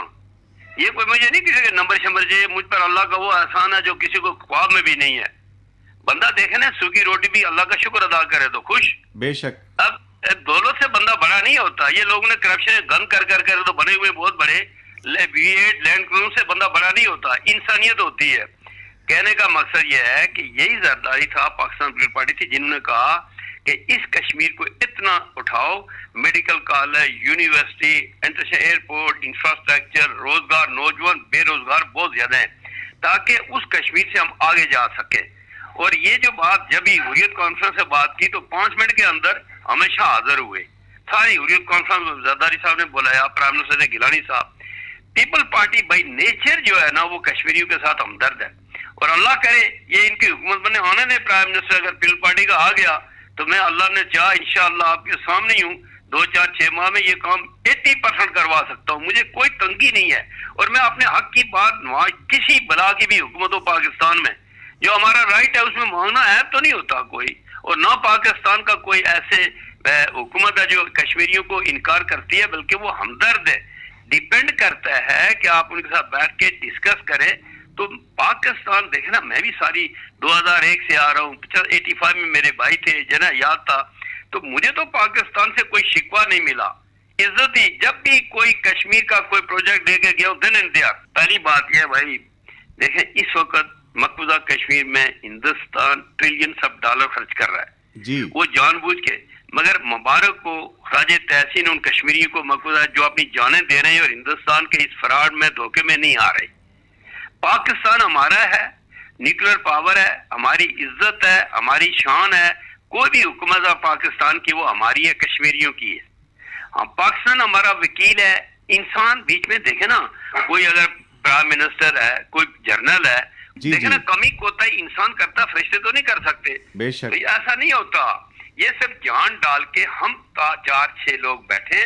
یہ کوئی مجھے نہیں کسی کے نمبر شمبر چاہیے, مجھ پر اللہ کا وہ احسان ہے جو کسی کو خواب میں بھی نہیں ہے. بندہ دیکھے نا سوکھی روٹی بھی اللہ کا شکر ادا کرے تو خوش. بے شک. اب دولت سے بندہ بڑا نہیں ہوتا. یہ لوگوں نے کرپشن گن کر تو بنے ہوئے بہت بڑے V8 لینڈ کروزر سے بندہ بڑا نہیں ہوتا, انسانیت ہوتی ہے. کہنے کا مقصد یہ ہے کہ یہی زرداری تھا, پاکستان پیپلز پارٹی تھی, جنہوں نے کہا کہ اس کشمیر کو اتنا اٹھاؤ, medical college, university, international airport, infrastructure, روزگار, نوجوان بے روزگار بہت زیادہ ہیں, تاکہ اس کشمیر سے ہم آگے جا سکیں. اور یہ جو بات جب ہی حریت کانفرنس سے بات کی تو 5 منٹ کے اندر ہمیشہ حاضر ہوئے. ساری حریت کانفرنس زرداری صاحب نے بلایا, پرائم منسٹر نے گیلانی صاحب. پیپل پارٹی بائی نیچر جو ہے نا وہ کشمیریوں کے ساتھ ہمدرد ہے, اور اللہ کرے یہ ان کی حکومت بنے آنے دے. پرائم منسٹر اگر پیپل پارٹی کا آ گیا تو میں اللہ نے چاہا انشاءاللہ آپ کے سامنے ہی ہوں, 2-4-6 ماہ میں یہ کام 80% کروا سکتا ہوں. مجھے کوئی تنگی نہیں ہے, اور میں اپنے حق کی بات کسی بلا کی بھی حکومت ہو پاکستان میں, جو ہمارا رائٹ ہے اس میں مانگنا عیب تو نہیں ہوتا کوئی. اور نہ پاکستان کا کوئی ایسے حکومت ہے جو کشمیریوں کو انکار کرتی ہے, بلکہ وہ ہمدرد ہے. ڈیپینڈ کرتا ہے کہ آپ ان کے ساتھ بیٹھ کے ڈسکس کریں. تو پاکستان دیکھیں نا, میں بھی ساری 2001 سے آ رہا ہوں, 85 میں میرے بھائی تھے, جنہیں یاد تھا. تو مجھے تو پاکستان سے کوئی شکوہ نہیں ملا, عزت ہی. جب بھی کوئی کشمیر کا کوئی پروجیکٹ لے کے گیا دن انتظار. پہلی بات یہ بھائی دیکھیں, اس وقت مقبوضہ کشمیر میں ہندوستان ٹریلینز آف ڈالر خرچ کر رہا ہے جی, وہ جان بوجھ کے. مگر مبارک کو, خراج تحسین ان کشمیریوں کو مقبوضہ جو اپنی جانیں دے رہے ہیں اور ہندوستان کے اس فراڈ میں دھوکے میں نہیں آ رہے. پاکستان ہمارا ہے, نیوکلیر پاور ہے, ہماری عزت ہے, ہماری شان ہے. کوئی بھی حکومت ہے پاکستان کی وہ ہماری ہے, کشمیریوں کی ہے. ہاں پاکستان ہمارا وکیل ہے. انسان بیچ میں دیکھے نا, کوئی اگر پرائم منسٹر ہے, کوئی جنرل ہے, دیکھے نا کمی کوتاہی انسان کرتا, فرشتے تو نہیں کر سکتے. بے شک. ایسا نہیں ہوتا. یہ سب جان ڈال کے ہم 4-6 لوگ بیٹھے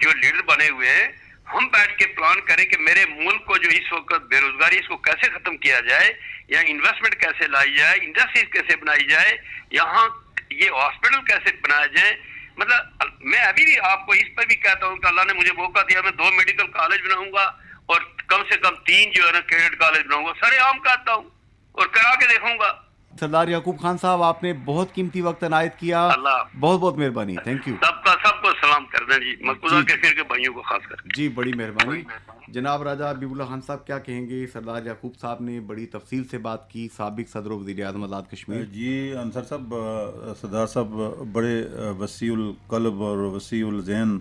جو لیڈر بنے ہوئے ہیں ہم بیٹھ کے پلان کریں کہ میرے ملک کو جو اس وقت بے روزگاری اس کو کیسے ختم کیا جائے, یا انویسٹمنٹ کیسے لائی جائے, انڈسٹریز کیسے بنائی جائے, یہاں یہ ہاسپٹل کیسے بنایا جائے. مطلب میں ابھی بھی آپ کو اس پر بھی کہتا ہوں کہ اللہ نے مجھے موقع دیا, میں 2 میڈیکل کالج بناؤں گا اور کم سے کم 3 جو ہے نا کیڈٹ کالج بناؤں گا, سارے عام کہتا ہوں اور کرا کے دیکھوں گا. سردار یعقوب خان صاحب, آپ نے بہت قیمتی وقت عنایت کیا, اللہ بہت بہت مہربانی, تھینک یو. سب کو سلام کر دیں جی, مقبوضہ کشمیر کے بھائیوں کو خاص کر. جی بڑی مہربانی. جناب راجہ حبیب اللہ خان صاحب کیا کہیں گے؟ سردار یعقوب صاحب نے بڑی تفصیل سے بات کی, سابق صدر و وزیر اعظم آزاد کشمیر. جی انصر صاحب, سردار صاحب بڑے وسیع القلب اور وسیع الذہن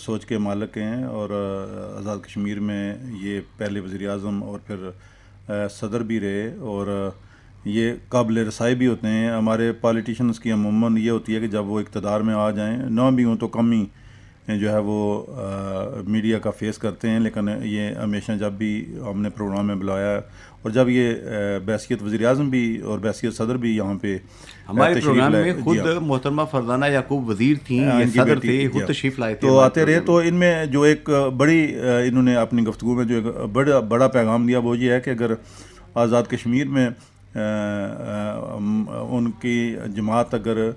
سوچ کے مالک ہیں, اور آزاد کشمیر میں یہ پہلے وزیر اعظم اور پھر صدر بھی رہے, اور یہ قابل رسائی بھی ہوتے ہیں. ہمارے پالیٹیشنز کی عموماً یہ ہوتی ہے کہ جب وہ اقتدار میں آ جائیں, نہ بھی ہوں تو کم ہی جو ہے وہ میڈیا کا فیس کرتے ہیں, لیکن یہ ہمیشہ جب بھی ہم نے پروگرام میں بلایا اور جب یہ بحیثیت وزیر اعظم بھی اور بحیثیت صدر بھی یہاں پہ ہمارے پروگرام میں خود محترمہ فرزانہ یعقوب وزیر تھیں, یہ صدر تھے, خود تشریف لائے تھے, تو آتے رہے. تو ان میں جو ایک بڑی انہوں نے اپنی گفتگو میں جو ایک بڑا پیغام دیا وہ یہ ہے کہ اگر آزاد کشمیر میں ان کی جماعت اگر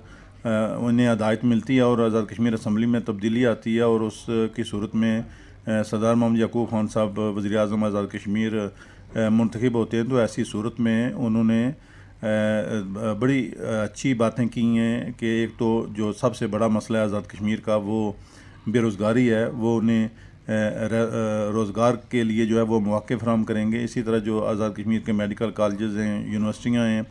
انہیں ہدایت ملتی ہے اور آزاد کشمیر اسمبلی میں تبدیلی آتی ہے اور اس کی صورت میں سردار محمد یعقوب خان صاحب وزیر اعظم آزاد کشمیر منتخب ہوتے ہیں, تو ایسی صورت میں انہوں نے بڑی اچھی باتیں کی ہیں کہ ایک تو جو سب سے بڑا مسئلہ ہے آزاد کشمیر کا وہ بے روزگاری ہے, وہ انہیں روزگار کے لیے جو ہے وہ مواقع فراہم کریں گے. اسی طرح جو آزاد کشمیر کے میڈیکل کالجز ہیں, یونیورسٹیاں ہیں,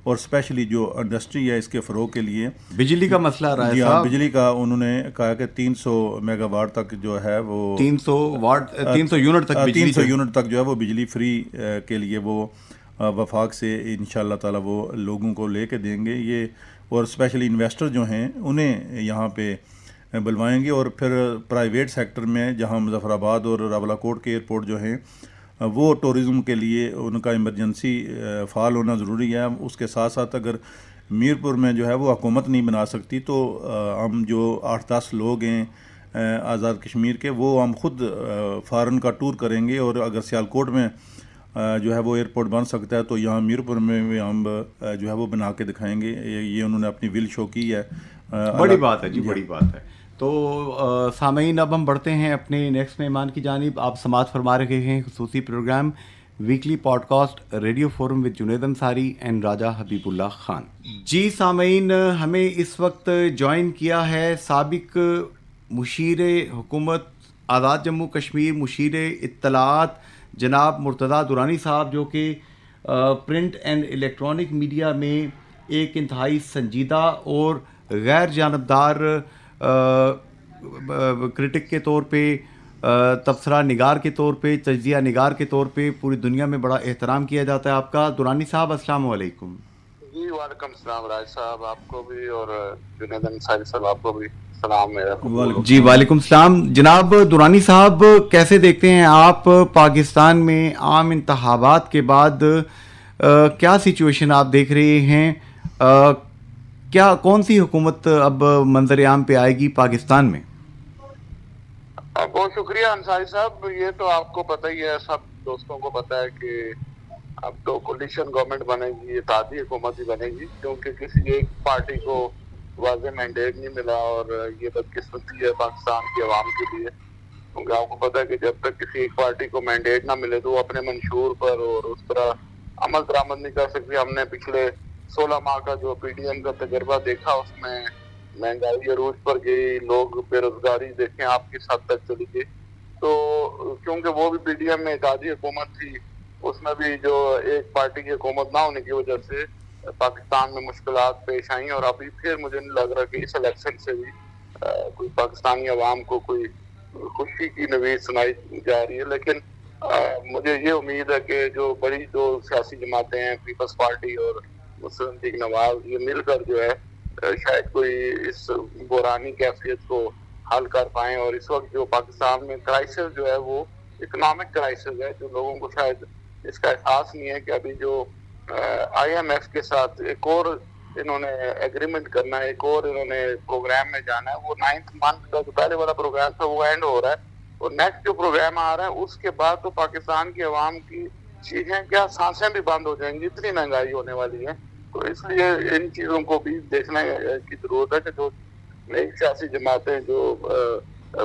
اور اسپیشلی جو انڈسٹری ہے اس کے فروغ کے لیے بجلی کا مسئلہ آ رہا ہے صاحب. بجلی کا انہوں نے کہا کہ 300 میگا واٹ تک جو ہے وہ 300 یونٹ تک جو ہے وہ بجلی فری کے لیے وہ وفاق سے انشاءاللہ تعالی وہ لوگوں کو لے کے دیں گے یہ, اور اسپیشلی انویسٹر جو ہیں انہیں یہاں پہ بلوائیں گے. اور پھر پرائیویٹ سیکٹر میں جہاں مظفر آباد اور راولا کوٹ کے ایئرپورٹ جو ہیں وہ ٹورزم کے لیے ان کا ایمرجنسی فعال ہونا ضروری ہے. اس کے ساتھ ساتھ اگر میرپور میں جو ہے وہ حکومت نہیں بنا سکتی تو ہم جو 8-10 لوگ ہیں آزاد کشمیر کے, وہ ہم خود فارن کا ٹور کریں گے, اور اگر سیالکوٹ میں جو ہے وہ ایئرپورٹ بن سکتا ہے تو یہاں میرپور میں بھی ہم جو ہے وہ بنا کے دکھائیں گے. یہ انہوں نے اپنی ول شو کی ہے. بڑی بات ہے جی, بڑی بات ہے. تو سامعین, اب ہم بڑھتے ہیں اپنے نیکسٹ مہمان کی جانب. آپ سماعت فرما رہے ہیں خصوصی program weekly podcast radio forum with Junaid Ansari and Raja Habibullah Khan. جی سامعین, ہمیں اس وقت جوائن کیا ہے سابق مشیر حکومت آزاد جموں کشمیر, مشیر اطلاعات جناب مرتضیٰ درانی صاحب, جو کہ پرنٹ اینڈ الیکٹرانک میڈیا میں ایک انتہائی سنجیدہ اور غیر جانبدار کرٹک کے طور پہ, تبصرہ نگار کے طور پہ, تجزیہ نگار کے طور پہ پوری دنیا میں بڑا احترام کیا جاتا ہے آپ کا. درانی صاحب السلام علیکم. جی وعلیکم السلام راج صاحب, آپ کو بھی اور جنید انصاری صاحب آپ کو بھی سلام میرا. جی وعلیکم السلام. جناب درانی صاحب, کیسے دیکھتے ہیں آپ پاکستان میں عام انتخابات کے بعد کیا سچویشن آپ دیکھ رہے ہیں؟ کیا کون سی حکومت اب منظر عام پہ آئے گی پاکستان میں؟ بہت شکریہ انصاری صاحب. یہ تو آپ کو پتہ ہی ہے, سب دوستوں کو پتہ ہے کہ اب تو کولیشن گورنمنٹ بنے گی, اتحادی حکومت ہی بنے گی, کیونکہ کسی ایک پارٹی کو واضح مینڈیٹ نہیں ملا, اور یہ بدقسمتی ہے پاکستان کی عوام کے لیے, کیونکہ آپ کو پتہ ہے کہ جب تک کسی ایک پارٹی کو مینڈیٹ نہ ملے تو وہ اپنے منشور پر اور اس طرح عمل درآمد نہیں کر سکتی. ہم نے پچھلے 16 ماہ کا جو پی ڈی ایم کا تجربہ دیکھا, اس میں مہنگائی عروج پر گئی, لوگ بے روزگاری دیکھیں آپ کس حد تک چلی گئی. تو کیونکہ وہ بھی پی ڈی ایم میں اتحادی حکومت تھی, اس میں بھی جو ایک پارٹی کی حکومت نہ ہونے کی وجہ سے پاکستان میں مشکلات پیش آئیں, اور ابھی پھر مجھے نہیں لگ رہا کہ اس الیکشن سے بھی کوئی پاکستانی عوام کو کوئی خوشی کی نوید سنائی جا رہی ہے. لیکن مجھے یہ امید ہے کہ جو بڑی دو سیاسی جماعتیں ہیں, پیپلز پارٹی اور مسلم لیگ نواز, یہ مل کر جو ہے شاید کوئی اس بحرانی کیفیت کو حل کر پائیں. اور اس وقت جو پاکستان میں کرائسس جو ہے وہ اکنامک کرائسس ہے, جو لوگوں کو شاید اس کا احساس نہیں ہے کہ ابھی جو آئی ایم ایف کے ساتھ ایک اور انہوں نے ایگریمنٹ کرنا ہے, ایک اور انہوں نے پروگرام میں جانا ہے. وہ 9th month کا جو پہلے والا پروگرام تھا وہ اینڈ ہو رہا ہے, اور نیکسٹ جو پروگرام آ رہا ہے اس کے بعد تو پاکستان کی عوام کی چیزیں کیا سانسیں بھی بند ہو جائیں گی, اتنی مہنگائی ہونے والی ہے. تو اس لیے ان چیزوں کو بھی دیکھنے کی ضرورت ہے کہ جو نئی سیاسی جماعتیں جو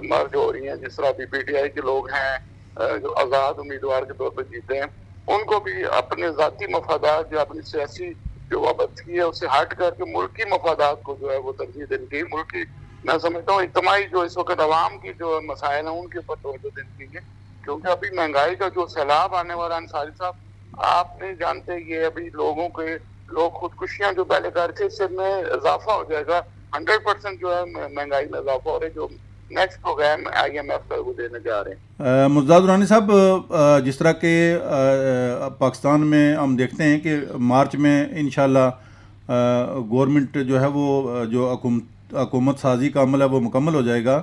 مرج ہو رہی ہیں, جس طرح بھی پی ٹی آئی کے لوگ ہیں جو آزاد امیدوار کے طور پہ جیتے ہیں, ان کو بھی اپنے ذاتی مفادات یا اپنی سیاسی جو وابستگی ہے اسے ہٹ کر کے ملکی مفادات کو جو ہے وہ ترجیح دینی چاہیے. ملکی میں سمجھتا ہوں اجتماعی جو اس وقت عوام کی جو مسائل ہیں ان کے اوپر توجہ دینی چاہیے, کیونکہ ابھی مہنگائی کا جو سیلاب آنے والا ہے. انصاری صاحب, آپ نہیں جانتے یہ ابھی لوگ خودکشیاں جو پہلے کر تھے, اس سے میں اضافہ ہو جائے گا. 100% جو ہے مہنگائی میں اضافہ ہو رہا ہے, جو نیکسٹ پروگرام IMF کا وہ دینے جا رہے ہیں. مزداد درانی صاحب, جس طرح کہ پاکستان میں ہم دیکھتے ہیں کہ مارچ میں انشاءاللہ گورنمنٹ جو ہے وہ جو حکومت سازی کا عمل ہے وہ مکمل ہو جائے گا,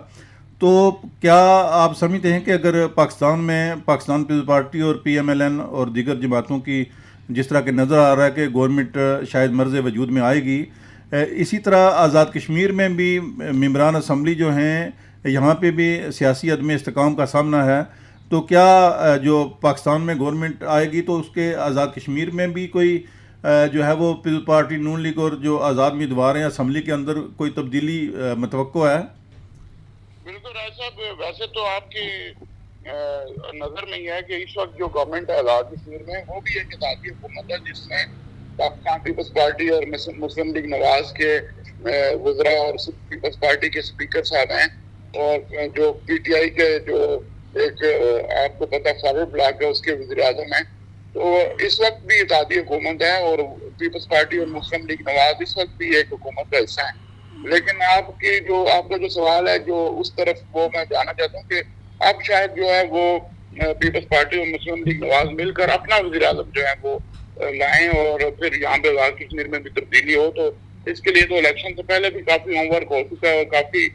تو کیا آپ سمجھتے ہیں کہ اگر پاکستان میں پاکستان پیپلز پارٹی اور PMLN اور دیگر جماعتوں کی جس طرح کہ نظر آ رہا ہے کہ گورنمنٹ شاید مرز وجود میں آئے گی, اسی طرح آزاد کشمیر میں بھی ممبران اسمبلی جو ہیں یہاں پہ بھی سیاسی عدم استحکام کا سامنا ہے, تو کیا جو پاکستان میں گورنمنٹ آئے گی تو اس کے آزاد کشمیر میں بھی کوئی جو ہے وہ پیپلز پارٹی, نون لیگ اور جو آزاد امیدوار ہیں اسمبلی کے اندر کوئی تبدیلی متوقع ہے؟ بالکل راج صاحب, ویسے تو آپ کی نظر میں یہ ہے کہ اس وقت جو گورنمنٹ ہے آزاد کشمیر میں وہ بھی ایک اتحادی حکومت ہے, جس میں پاکستان پیپلز پارٹی اور مسلم لیگ نواز کے وزراء اور پیپلز پارٹی کے اسپیکر صاحب ہیں, اور جو PTI کے جو ایک آپ کو پتہ فاروق بلاک ہے اس کے وزیر اعظم ہیں. تو اس وقت بھی اتحادی حکومت ہے, اور پیپلز پارٹی اور مسلم لیگ نواز اس وقت بھی ایک حکومت کا حصہ ہیں. لیکن آپ کا جو سوال ہے جو اس طرف وہ میں جانا چاہتا ہوں کہ اب شاید جو ہے وہ پیپلز پارٹی اور مسلم لیگ نواز مل کر اپنا وزیر اعظم جو ہے وہ لائیں, اور پھر یہاں پہ آزاد کشمیر میں بھی تبدیلی ہو. تو اس کے لیے تو الیکشن سے پہلے بھی کافی ہوم ورک ہو چکا ہے, اور کافی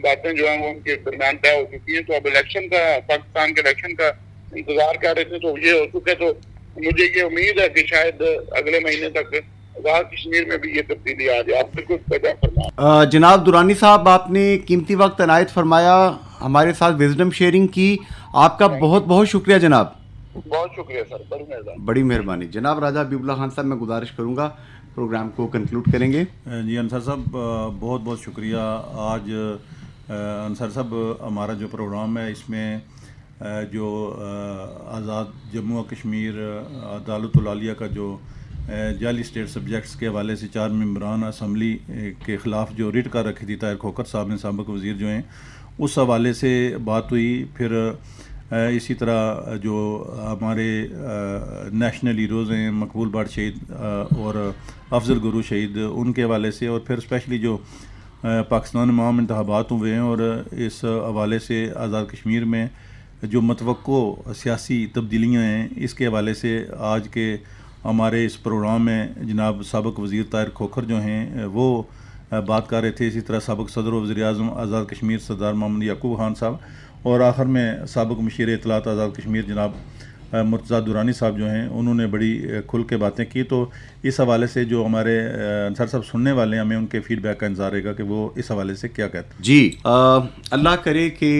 باتیں جو ہیں وہ ان کے درمیان طے ہو چکی ہیں. تو اب الیکشن کا, پاکستان کے الیکشن کا انتظار کر رہے تھے, تو یہ ہو چکے. تو مجھے یہ امید ہے کہ شاید اگلے مہینے تک آزاد کشمیر میں بھی یہ تبدیلی آ جائے. آپ بالکل وجہ فرمائیں. جناب درانی صاحب, آپ نے قیمتی وقت عنایت فرمایا, ہمارے ساتھ وزڈم شیئرنگ کی, آپ کا بہت بہت شکریہ جناب. بہت شکریہ سر, بڑی مہربانی. جناب راجہ حبیب اللہ خان صاحب, میں گزارش کروں گا پروگرام کو کنکلوڈ کریں گے. جی انصار صاحب, بہت بہت شکریہ. آج انصار صاحب ہمارا جو پروگرام ہے اس میں جو آزاد جموں و کشمیر عدالت العالیہ کا جو جعلی اسٹیٹ سبجیکٹس کے حوالے سے 4 ممبران اسمبلی کے خلاف جو ریٹ کر رکھی تھی طاہر کھوکھر صاحب نے, سابق وزیر جو ہیں, اس حوالے سے بات ہوئی. پھر اسی طرح جو ہمارے نیشنل ہیروز ہیں مقبول بٹ شہید اور افضل گرو شہید, ان کے حوالے سے, اور پھر اسپیشلی جو پاکستان میں عام انتخابات ہوئے ہیں, اور اس حوالے سے آزاد کشمیر میں جو متوقع سیاسی تبدیلیاں ہیں اس کے حوالے سے آج کے ہمارے اس پروگرام میں جناب سابق وزیر طاہر کھوکھر جو ہیں وہ بات کر رہے تھے. اسی طرح سابق صدر و وزیر اعظم آزاد کشمیر سردار محمد یعقوب خان صاحب, اور آخر میں سابق مشیر اطلاعات آزاد کشمیر جناب مرتضیٰ درانی صاحب جو ہیں, انہوں نے بڑی کھل کے باتیں کی. تو اس حوالے سے جو ہمارے انصار صاحب سننے والے ہیں, ہمیں ان کے فیڈ بیک کا انتظار رہے گا کہ وہ اس حوالے سے کیا کہتے ہیں. جی, اللہ کرے کہ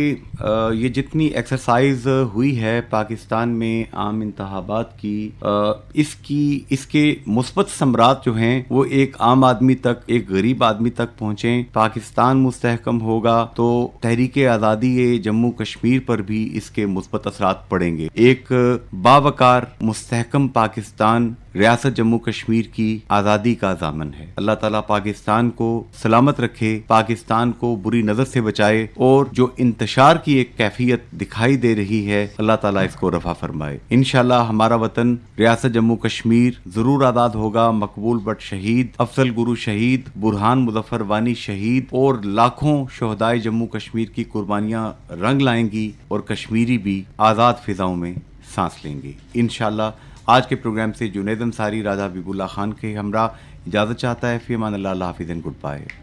یہ جتنی ایکسرسائز ہوئی ہے پاکستان میں عام انتخابات کی, اس کے مثبت ثمرات جو ہیں وہ ایک عام آدمی تک, ایک غریب آدمی تک پہنچیں. پاکستان مستحکم ہوگا تو تحریک آزادی جموں کشمیر پر بھی اس کے مثبت اثرات پڑیں گے. ایک باوقار مستحکم پاکستان ریاست جموں کشمیر کی آزادی کا ضامن ہے. اللہ تعالیٰ پاکستان کو سلامت رکھے, پاکستان کو بری نظر سے بچائے, اور جو انتشار کی ایک کیفیت دکھائی دے رہی ہے اللہ تعالیٰ اس کو رفع فرمائے. انشاءاللہ ہمارا وطن ریاست جموں کشمیر ضرور آزاد ہوگا. مقبول بٹ شہید, افضل گرو شہید, برہان مظفر وانی شہید, اور لاکھوں شہدائے جموں کشمیر کی قربانیاں رنگ لائیں گی, اور کشمیری بھی آزاد فضاؤں میں سانس لیں گے انشاءاللہ. آج کے پروگرام سے جنید انصاری, راجہ حبیب اللہ خان کے ہمراہ اجازت چاہتا ہے. فی امان اللہ, اللہ حافظ, گڈ بائے.